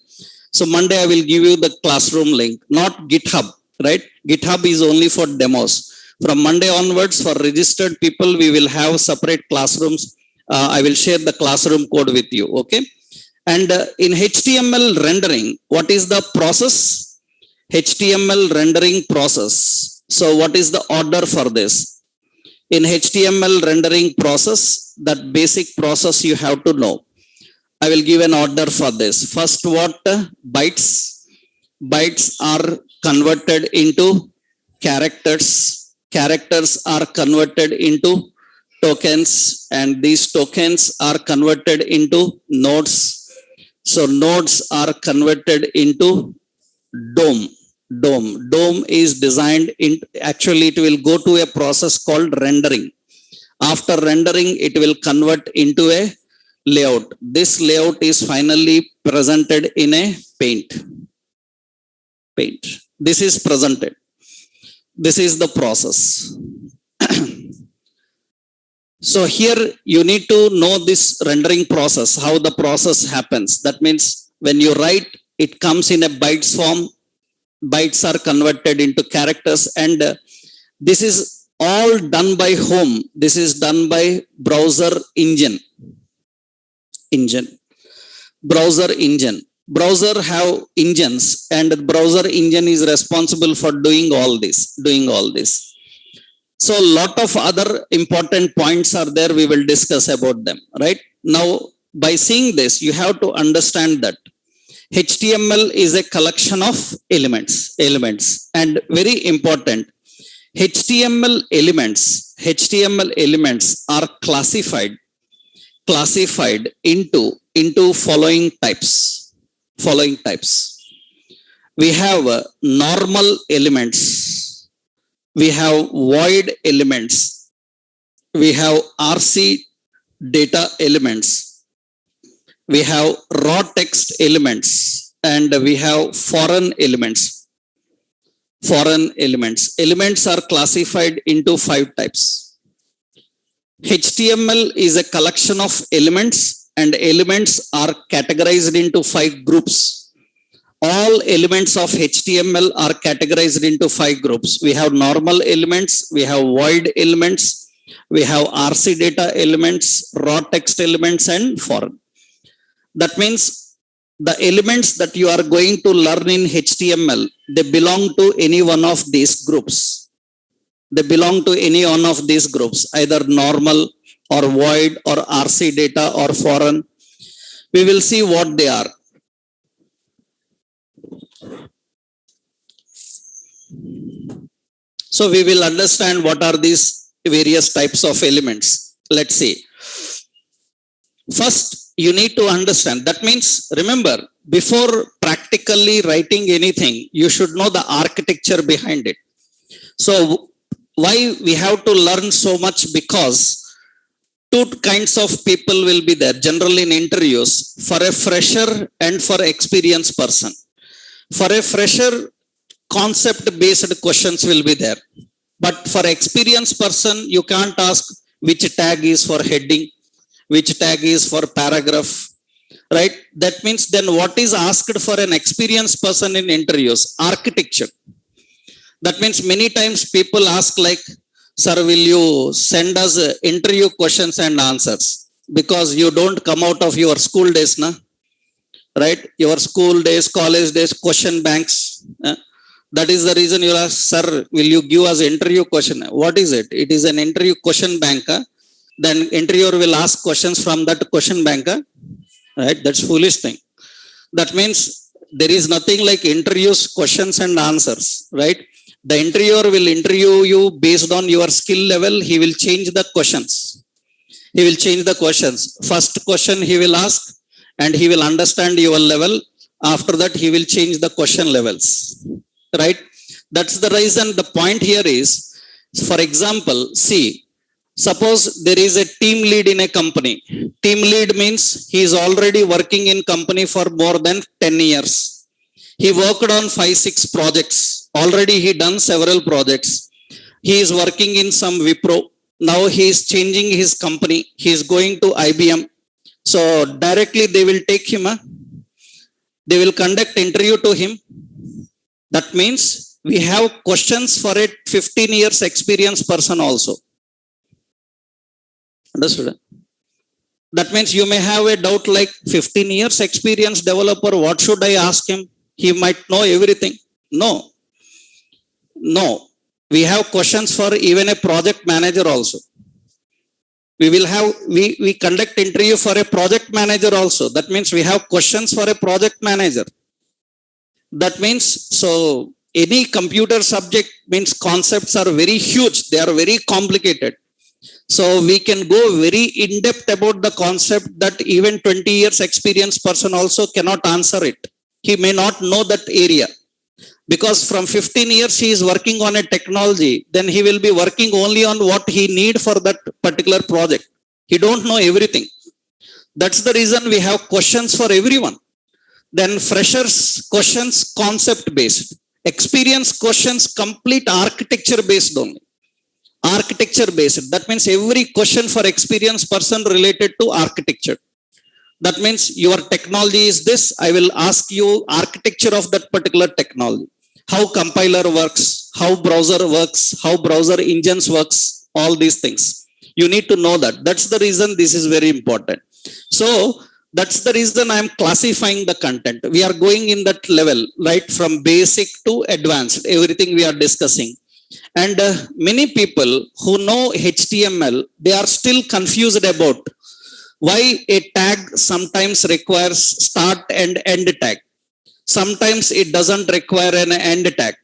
So Monday, I will give you the classroom link, not GitHub, right? GitHub is only for demos. From Monday onwards, for registered people, we will have separate classrooms. I will share the classroom code with you, okay? And in HTML rendering, what is the process? HTML rendering process. So what is the order for this? In HTML rendering process, that basic process you have to know. I will give an order for this. First, what? Bytes. Bytes are converted into characters. Characters are converted into tokens, and these tokens are converted into nodes. So nodes are converted into DOM. DOM is designed in, actually it will go to a process called rendering. After rendering, it will convert into a layout. This layout is finally presented in a paint. This is presented. This is the process. So here you need to know this rendering process, how the process happens. That means when you write, it comes in a bytes form. Bytes are converted into characters, and this is all done by whom? This is done by browser engine. Browser engine. Browser have engines, and the browser engine is responsible for doing all this. So a lot of other important points are there. We will discuss about them, right? Now, by seeing this, you have to understand that HTML is a collection of elements, and very important, HTML elements are classified into following types. We have normal elements, we have void elements, we have RC data elements, we have raw text elements, and we have foreign elements. Elements are classified into 5 types. HTML is a collection of elements, and elements are categorized into 5 groups. All elements of HTML are categorized into 5 groups. We have normal elements, we have void elements, we have RC data elements, raw text elements, and foreign. That means the elements that you are going to learn in HTML, they belong to any one of these groups. Either normal or void or RC data or foreign. We will see what they are. So we will understand what are these various types of elements. Let's see. First, you need to understand. That means, remember, before practically writing anything, you should know the architecture behind it. So why we have to learn so much? Because two kinds of people will be there generally in interviews, for a fresher and for experienced person. For a fresher, concept based questions will be there, but for experienced person, you can't ask which tag is for heading, which tag is for paragraph, right? That means then what is asked for an experienced person in interviews? Architecture. That means many times people ask like, sir, will you send us interview questions and answers? Because you don't come out of your school days, na? Right? Your school days, college days, question banks. That is the reason you ask, sir, will you give us interview question? What is it? It is an interview question bank. Then interviewer will ask questions from that question bank. Right? That's foolish thing. That means there is nothing like interviews, questions and answers. Right? The interviewer will interview you based on your skill level. He will change the questions. He will change the questions. First question he will ask and he will understand your level. After that, he will change the question levels. Right? That's the reason. The point here is, for example, see, suppose there is a team lead in a company. Team lead means he is already working in company for more than 10 years. He worked on 5-6 projects. Already he done several projects. He is working in some Wipro. Now he is changing his company. He is going to IBM. So directly they will take him. They will conduct interview to him. That means we have questions for a 15 years experienced person also. Understood? That means you may have a doubt like 15 years experienced developer, what should I ask him? He might know everything. No. We have questions for even a project manager also. We conduct interview for a project manager also. That means we have questions for a project manager. That means, so any computer subject means concepts are very huge. They are very complicated. So we can go very in depth about the concept that even 20 years experienced person also cannot answer it. He may not know that area. Because from 15 years he is working on a technology, then he will be working only on what he need for that particular project. He don't know everything. That's the reason we have questions for everyone. Then freshers questions concept based. Experience questions complete architecture based only. Architecture based. That means every question for experienced person related to architecture. That means your technology is this. I will ask you architecture of that particular technology. How compiler works, how browser works, how browser engines works, all these things. You need to know that. That's the reason this is very important. So that's the reason I am classifying the content. We are going in that level, right? From basic to advanced, everything we are discussing. And many people who know HTML, they are still confused about why a tag sometimes requires start and end tag. Sometimes it doesn't require an end tag.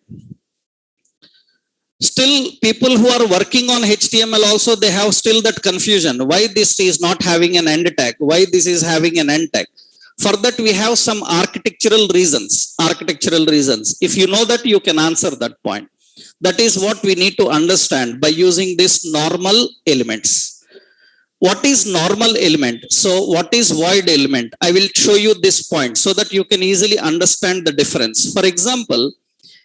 Still, people who are working on HTML also, they have still that confusion. Why this is not having an end tag? Why this is having an end tag? For that, we have some architectural reasons. Architectural reasons. If you know that, you can answer that point. That is what we need to understand by using these normal elements. What is normal element? So what is void element? I will show you this point so that you can easily understand the difference. For example,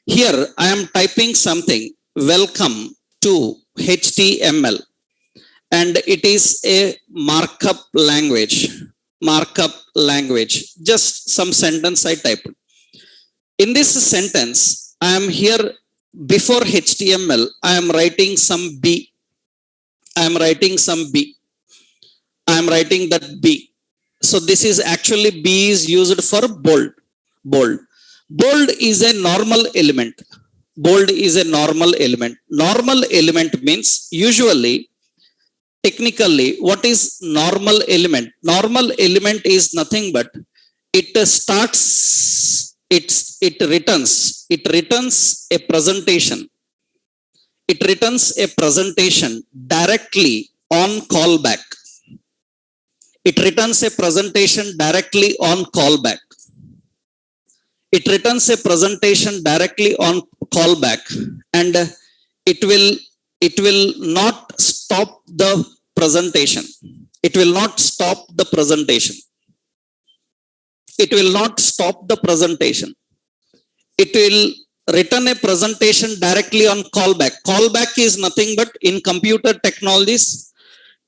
here I am typing something, welcome to HTML, and it is a markup language. Markup language. Just some sentence I typed. In this sentence, I am here before HTML, I am writing some B. I am writing some B. I am writing that B. So this is actually B is used for bold. Bold. Bold is a normal element. Bold is a normal element. Normal element means usually, technically, what is normal element? Normal element is nothing but it starts, it returns a presentation. it returns a presentation directly on callback. It returns a presentation directly on callback. It returns a presentation directly on callback, and it will not stop the presentation. It will not stop the presentation. It will not stop the presentation. It will return a presentation directly on callback. Callback is nothing but, in computer technologies,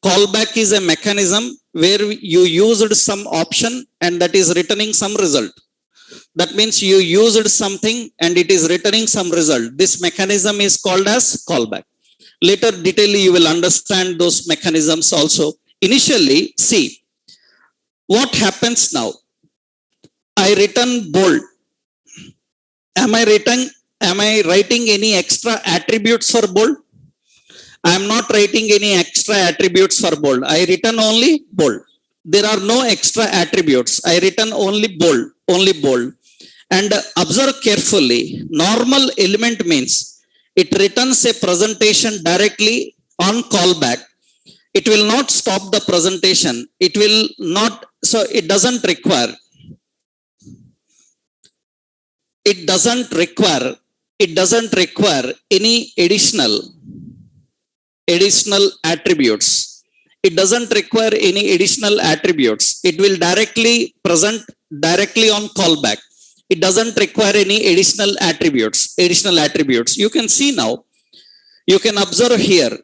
callback is a mechanism where you used some option and that is returning some result. That means you used something and it is returning some result. This mechanism is called as callback. Later detail you will understand those mechanisms also. Initially, see what happens now. I return bold. Am I writing any extra attributes for bold? I am not writing any extra attributes for bold. I return only bold. There are no extra attributes. I return only bold. And observe carefully. Normal element means it returns a presentation directly on callback. It will not stop the presentation. It will not, so it doesn't require any additional attributes. It doesn't require any additional attributes. It will directly present directly on callback. It doesn't require any additional attributes. You can see now. You can observe here.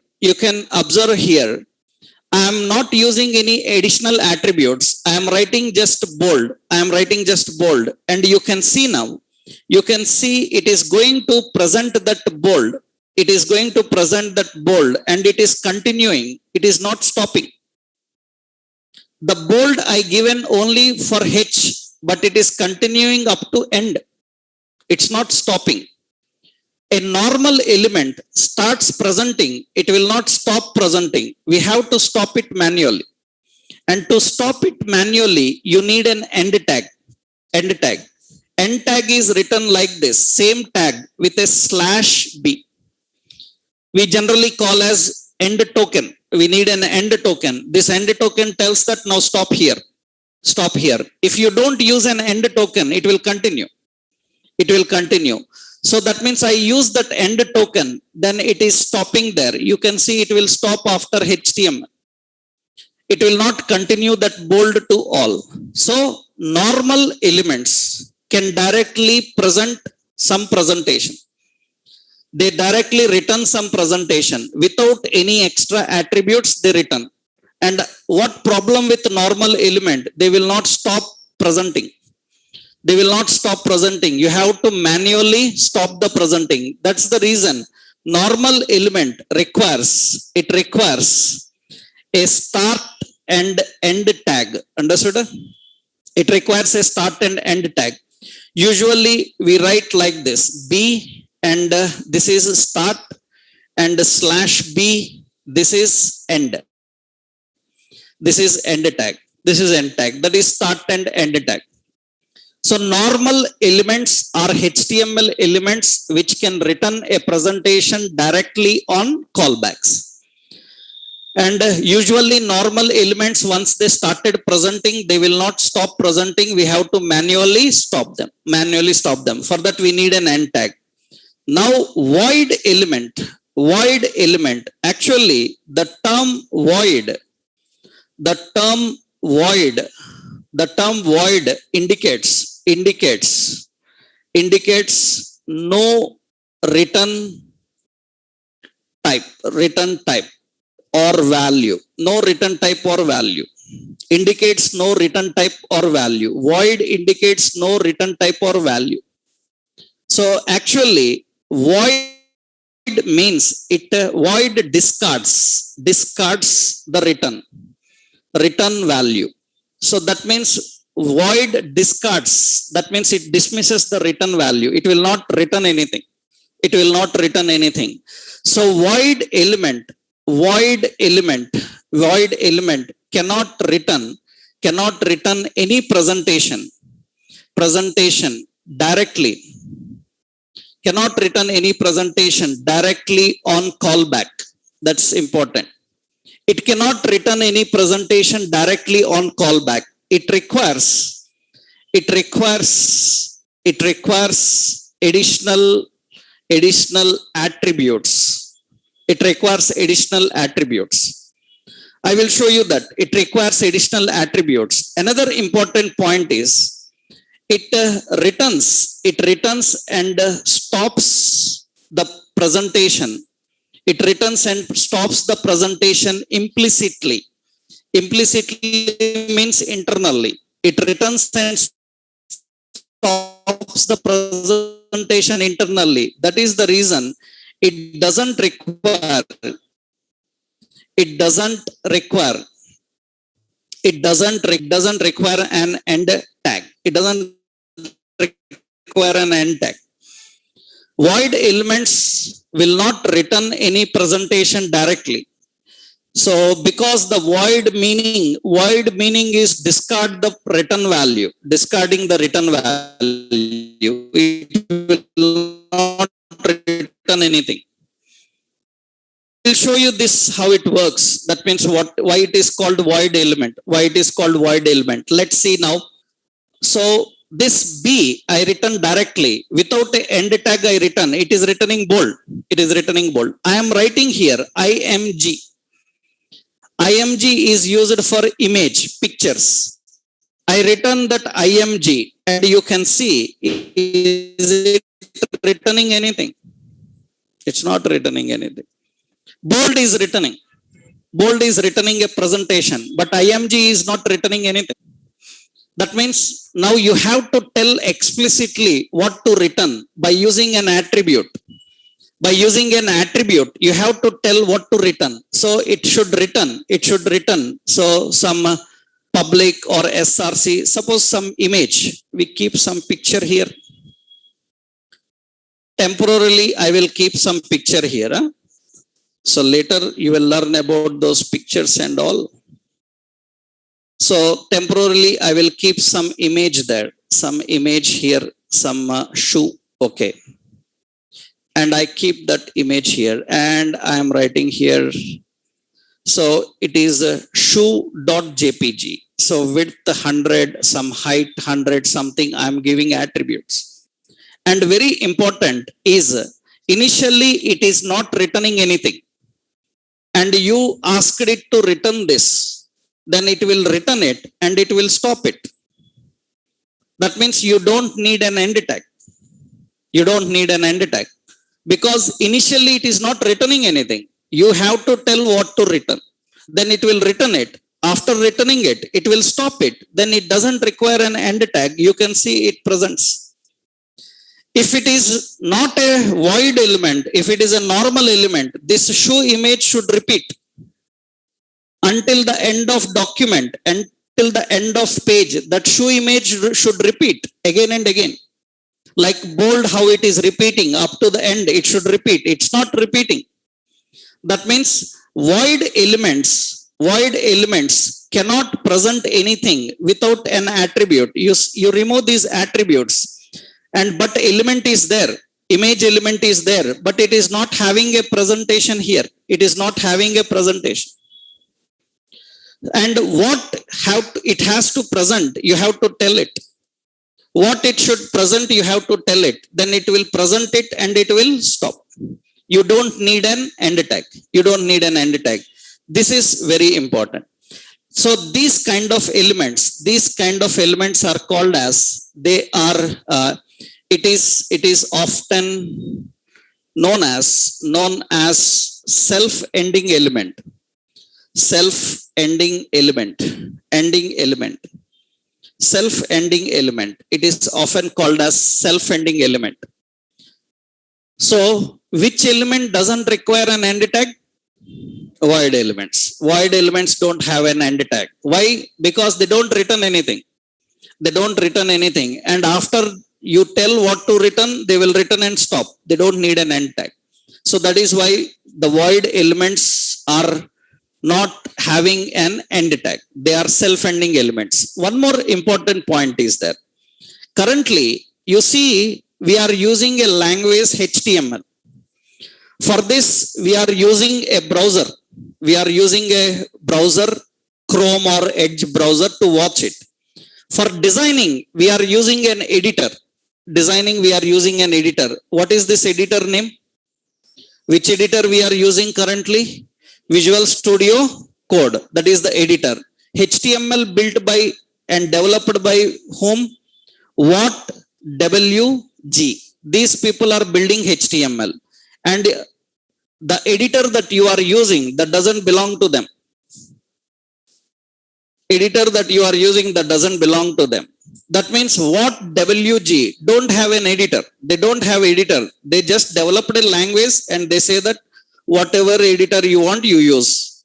I am not using any additional attributes. I am writing just bold. And you can see now. You can see it is going to present that bold. It is going to present that bold and it is continuing. It is not stopping. The bold I given only for H, but it is continuing up to end. It's not stopping. A normal element starts presenting. It will not stop presenting. We have to stop it manually. And to stop it manually, you need an end tag. End tag is written like this. Same tag with a /b. We generally call as end token. We need an end token. This end token tells that now stop here. If you don't use an end token, it will continue. So that means I use that end token, then it is stopping there. You can see it will stop after HTML. It will not continue that bold to all. So normal elements can directly present some presentation. They directly return some presentation without any extra attributes they return. And what problem with normal element? They will not stop presenting. You have to manually stop the presenting. That's the reason normal element requires a start and end tag. Understood? It requires a start and end tag. Usually we write like this: B and this is start and /b. This is end. This is end tag. That is start and end tag. So normal elements are HTML elements which can return a presentation directly on callbacks. And usually normal elements, once they started presenting, they will not stop presenting. We have to manually stop them. For that we need an end tag. Now void element. Actually the term void indicates no return type or value. Indicates no return type or value. Void indicates no return type or value. So actually void means void discards the return value. So that means void discards, that means it dismisses the return value. It will not return anything. So void element cannot return any presentation directly. cannot return any presentation directly on callback. That's important. It cannot return any presentation directly on callback. It requires additional attributes. It requires additional attributes. I will show you that it requires additional attributes. Another important point is it returns and stops the presentation. It returns and stops the presentation implicitly. Implicitly means internally. It returns and stops the presentation internally. That is the reason it doesn't require an end tag. It doesn't require an end tag. Void elements will not return any presentation directly. So because the void meaning is discard the return value, discarding the return value, it will not return anything. I'll show you this how it works. That means why it is called void element. Why it is called void element. Let's see now. So this B I return directly without a end tag. I return. It is returning bold. It is returning bold. I am writing here IMG. IMG is used for image pictures. I return that IMG and you can see, is it returning anything? It's not returning anything. Bold is returning. Bold is returning a presentation, but IMG is not returning anything. That means now you have to tell explicitly what to return by using an attribute. By using an attribute, you have to tell what to return. So it should return. So some public or SRC, suppose some image, we keep some picture here. Temporarily, I will keep some picture here. So later you will learn about those pictures and all. So temporarily I will keep some image there, some image here, some shoe. Okay. And I keep that image here and I am writing here. So it is shoe.jpg. So width 100, some height 100, something I am giving attributes. And very important is initially it is not returning anything. And you asked it to return this. Then it will return it and it will stop it. That means you don't need an end tag. You don't need an end tag because initially it is not returning anything. You have to tell what to return. Then it will return it. After returning it, it will stop it. Then it doesn't require an end tag. You can see it presents. If it is not a void element, if it is a normal element, this shoe image should repeat until the end of document, until the end of page. That shoe image should repeat again and again. Like bold, how it is repeating up to the end, it should repeat. It's not repeating. That means void elements cannot present anything without an attribute. You remove these attributes, but element is there. Image element is there, but it is not having a presentation here. It is not having a presentation. And what it has to present, you have to tell it. What it should present, you have to tell it. Then it will present it and it will stop. You don't need an end tag. You don't need an end tag. This is very important. So these kind of elements are called as, it is often known as self-ending element. Self-ending element. It is often called as self-ending element. So which element doesn't require an end tag? Void elements. Void elements don't have an end tag. Why? Because they don't return anything. And after you tell what to return, they will return and stop. They don't need an end tag. So that is why the void elements are not having an end tag. They are self-ending elements. One more important point is that currently you see we are using a language HTML. For this, we are using a browser. We are using a browser, Chrome or Edge browser, to watch it. For designing, we are using an editor. Designing, we are using an editor. What is this editor name? Which editor we are using currently? Visual Studio Code. That is the editor. HTML built by and developed by whom? What? WG. These people are building HTML. And the editor that you are using, that doesn't belong to them. Editor that you are using, that doesn't belong to them. That means what? WG don't have an editor. They don't have editor. They just developed a language and they say that whatever editor you want, you use.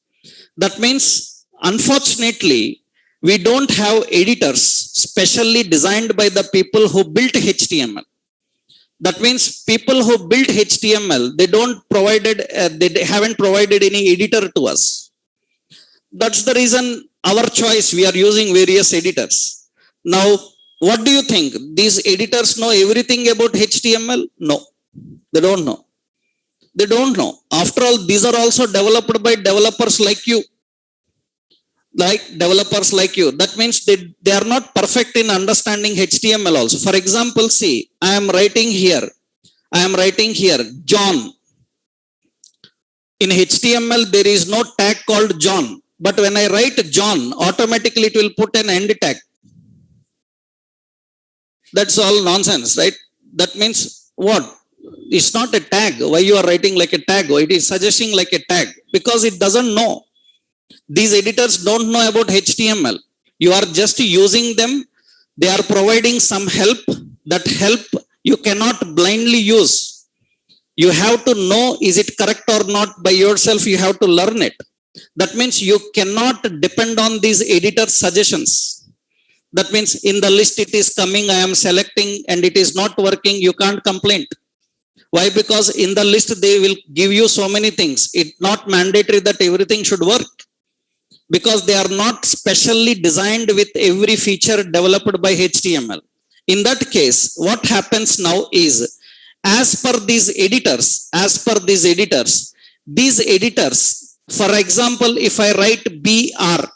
That means, unfortunately, we don't have editors specially designed by the people who built HTML. That means people who built HTML, they haven't provided any editor to us. That's the reason our choice, we are using various editors. Now, what do you think? These editors know everything about HTML? No, they don't know. They don't know. After all, these are also developed by developers like you. That means they are not perfect in understanding HTML also. For example, see, I am writing here, John. In HTML, there is no tag called John. But when I write John, automatically it will put an end tag. That's all nonsense, right? That means what? It's not a tag. Why you are writing like a tag? It is suggesting like a tag because it doesn't know. These editors don't know about HTML. You are just using them. They are providing some help. That help you cannot blindly use. You have to know, is it correct or not by yourself? You have to learn it. That means you cannot depend on these editor suggestions. That means in the list it is coming, I am selecting and it is not working. You can't complain. Why? Because in the list they will give you so many things. It's not mandatory that everything should work. Because they are not specially designed with every feature developed by HTML. In that case, what happens now is, as per these editors, for example, if I write BR,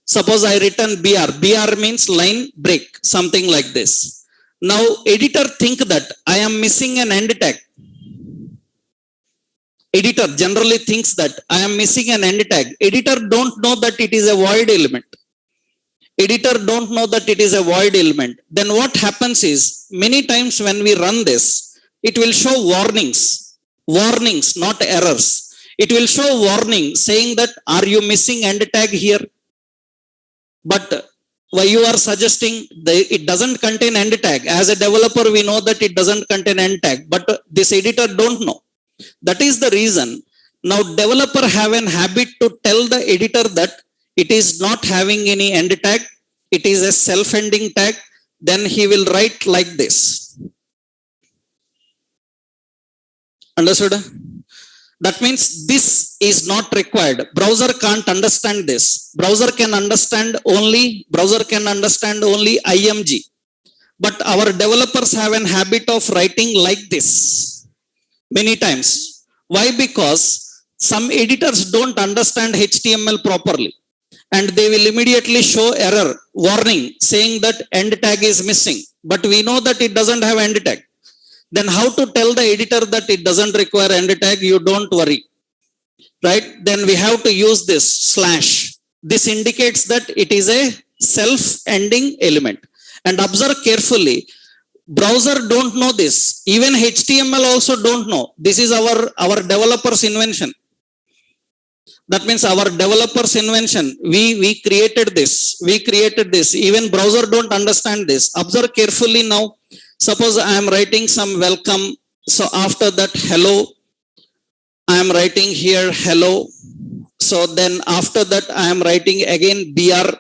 suppose I written BR means line break, something like this. Now, editor think that I am missing an end tag. Editor generally thinks that I am missing an end tag. Editor don't know that it is a void element. Then what happens is, many times when we run this, it will show warnings, not errors. It will show warning saying that, are you missing end tag here? But why you are suggesting it doesn't contain end tag? As a developer, we know that it doesn't contain end tag, but this editor don't know. That is the reason. Now, developer have an habit to tell the editor that it is not having any end tag. It is a self-ending tag. Then he will write like this. Understood? That means this is not required. Browser can't understand this. Browser can understand only IMG. But our developers have an habit of writing like this. Many times. Why? Because some editors don't understand HTML properly and they will immediately show error, warning, saying that end tag is missing. But we know that it doesn't have end tag. Then how to tell the editor that it doesn't require end tag? You don't worry. Right? Then we have to use this slash. This indicates that it is a self-ending element. And observe carefully. Browser don't know this. Even HTML also don't know. This is our developer's invention. That means our developer's invention. We created this. Even browser don't understand this. Observe carefully now. Suppose I am writing some welcome. So after that, hello. I am writing here hello. So then after that, I am writing again BR.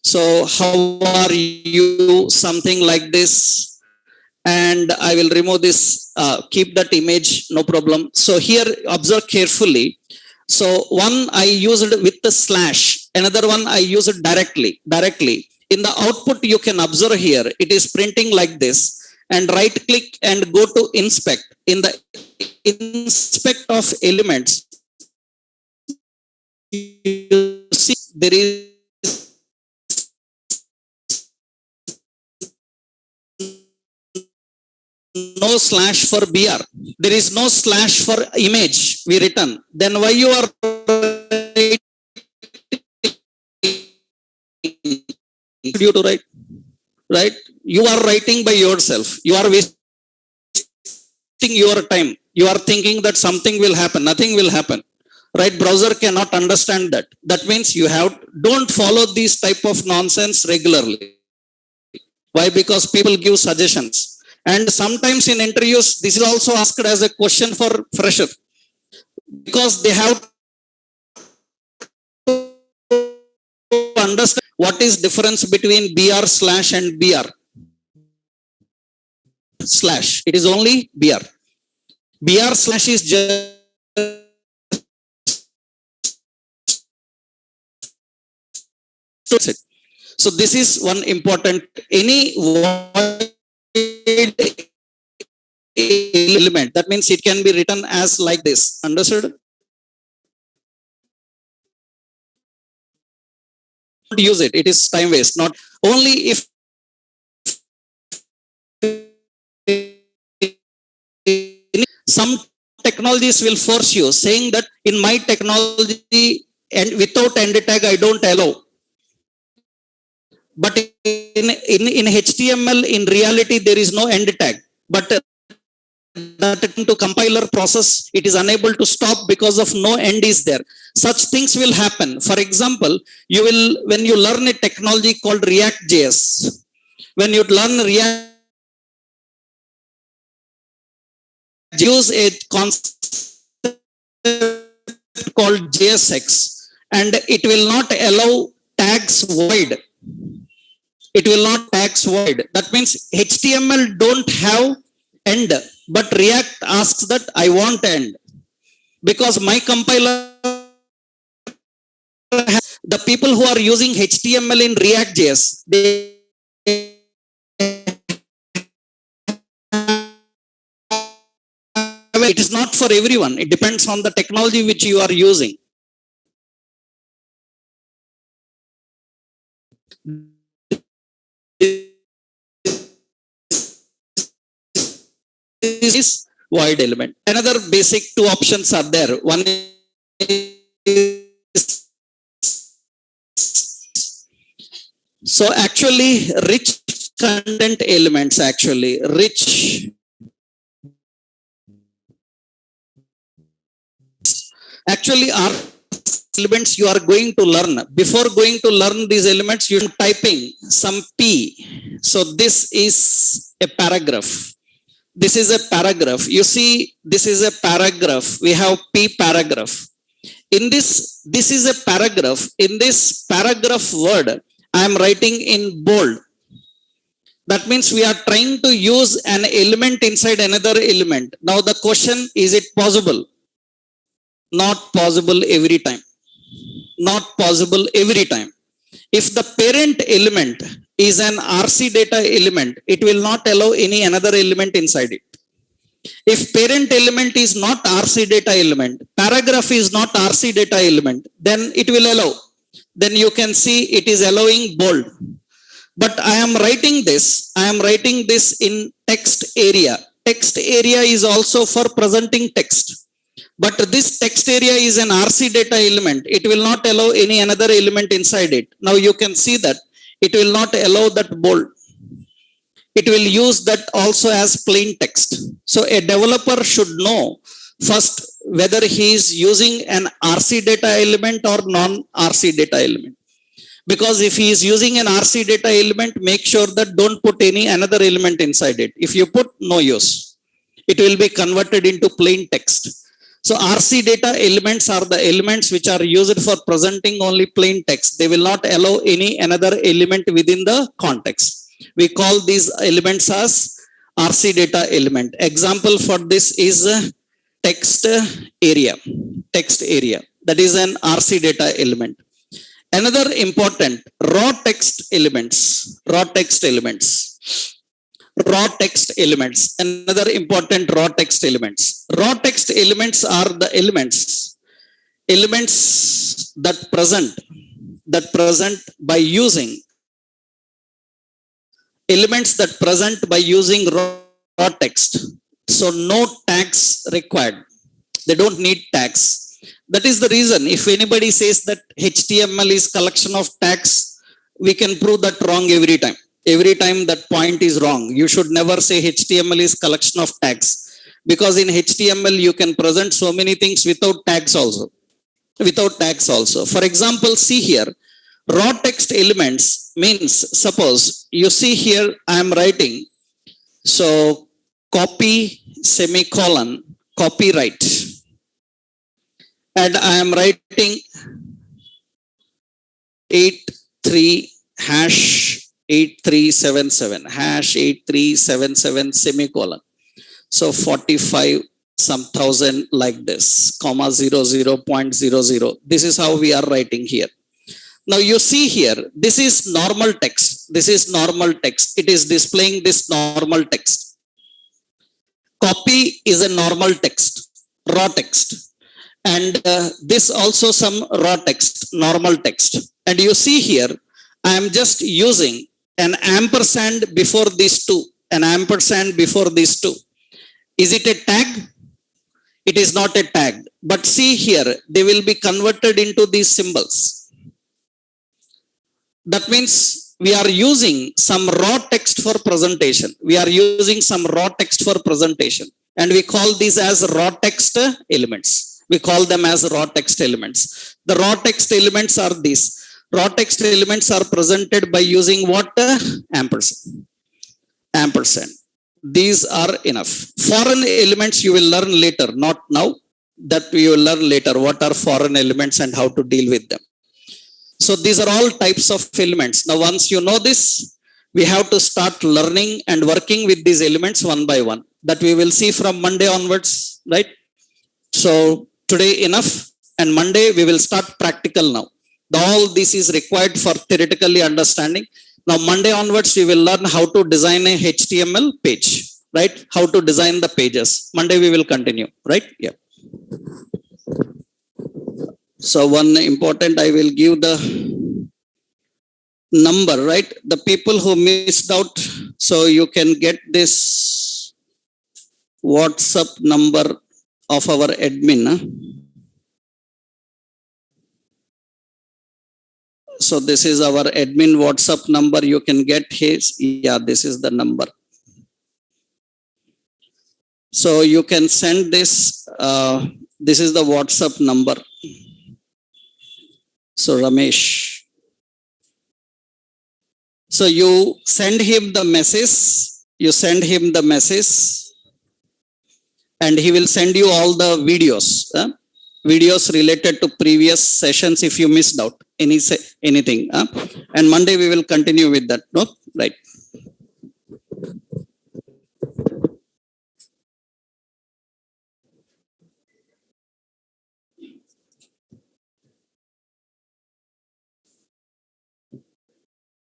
So how are you? Something like this. And I will remove this, keep that image, no problem. So here, observe carefully. So one I used with the slash, another one I used directly. In the output, you can observe here, it is printing like this. and right click and go to inspect. In the inspect of elements, you see there is no slash for BR. There is no slash for image we written. Then why you are you to write? Right? You are writing by yourself. You are wasting your time. You are thinking that something will happen. Nothing will happen. Right? Browser cannot understand that. That means you don't follow these type of nonsense regularly. Why? Because people give suggestions. And sometimes in interviews, this is also asked as a question for fresher. Because they have to understand what is difference between BR slash and BR slash. It is only BR. BR slash is just it. So this is one important, any void element, that means it can be written as like this. Understood? Don't use it. It is time waste. Not only if some technologies will force you, saying that in my technology and without end tag I don't allow. But in HTML, in reality, there is no end tag. But that into compiler process, it is unable to stop because of no end is there. Such things will happen. For example, you will, when you learn a technology called React.js, when you learn React, use a concept called JSX, and it will not allow tags void. It will not tags void. That means HTML don't have end, but React asks that I want end, because my compiler, the people who are using HTML in React.js, it is not for everyone. It depends on the technology which you are using. This is void element. Another basic two options are there. One is, so actually rich content elements, actually rich actually are elements you are going to learn. Before going to learn these elements, you are typing some P. So this is a paragraph. This is a paragraph. You see, this is a paragraph. We have P paragraph. In this is a paragraph. In this paragraph word, I am writing in bold. That means we are trying to use an element inside another element. Now the question, is it possible? Not possible every time. Not possible every time. If the parent element is an RC data element, it will not allow any another element inside it. If parent element is not RC data element, paragraph is not RC data element, then it will allow. Then you can see it is allowing bold. But I am writing this in text area. Text area is also for presenting text. But this text area is an RC data element. It will not allow any another element inside it. Now you can see that it will not allow that bold. It will use that also as plain text. So a developer should know first whether he is using an RC data element or non-RC data element. Because if he is using an RC data element, make sure that don't put any another element inside it. If you put, no use. It will be converted into plain text. So RC data elements are the elements which are used for presenting only plain text. They will not allow any another element within the context. We call these elements as RC data element. Example for this is text area. Text area. That is an RC data element. Another important, raw text elements. Raw text elements. raw text elements. Another important raw text elements. Raw text elements are the elements that present by using raw text. So no tags required. They don't need tags. That is the reason if anybody says that HTML is collection of tags, we can prove that wrong every time. Every time that point is wrong. You should never say HTML is collection of tags, because in HTML you can present so many things without tags also. For example, see here, raw text elements means, suppose you see here I am writing, so copy semicolon copyright, and I am writing 8377 semicolon. So 45 some thousand like this, comma 00.00. This is how we are writing here. Now you see here, this is normal text. It is displaying this normal text. Copy is a normal text, raw text. And this also some raw text, normal text. And you see here, I am just using an ampersand before these two. Is it a tag? It is not a tag. But see here, they will be converted into these symbols. That means we are using some raw text for presentation. And we call these as raw text elements. The raw text elements are these. Raw text elements are presented by using what? Ampersand. These are enough. Foreign elements you will learn later, not now. That we will learn later. What are foreign elements and how to deal with them. So these are all types of elements. Now once you know this, we have to start learning and working with these elements one by one. That we will see from Monday onwards, right? So today enough, and Monday we will start practical now. All this is required for theoretically understanding. Now Monday onwards we will learn how to design a HTML page, right? How to design the pages. Monday we will continue, right? Yeah. So one important, I will give the number, right? The people who missed out, so you can get this WhatsApp number of our admin. So this is our admin WhatsApp number. You can get his. Yeah, this is the number. So you can send this. This is the WhatsApp number. So Ramesh. So you send him the message. And he will send you all the videos. Videos related to previous sessions if you missed out anything. And Monday we will continue with that. No? Right.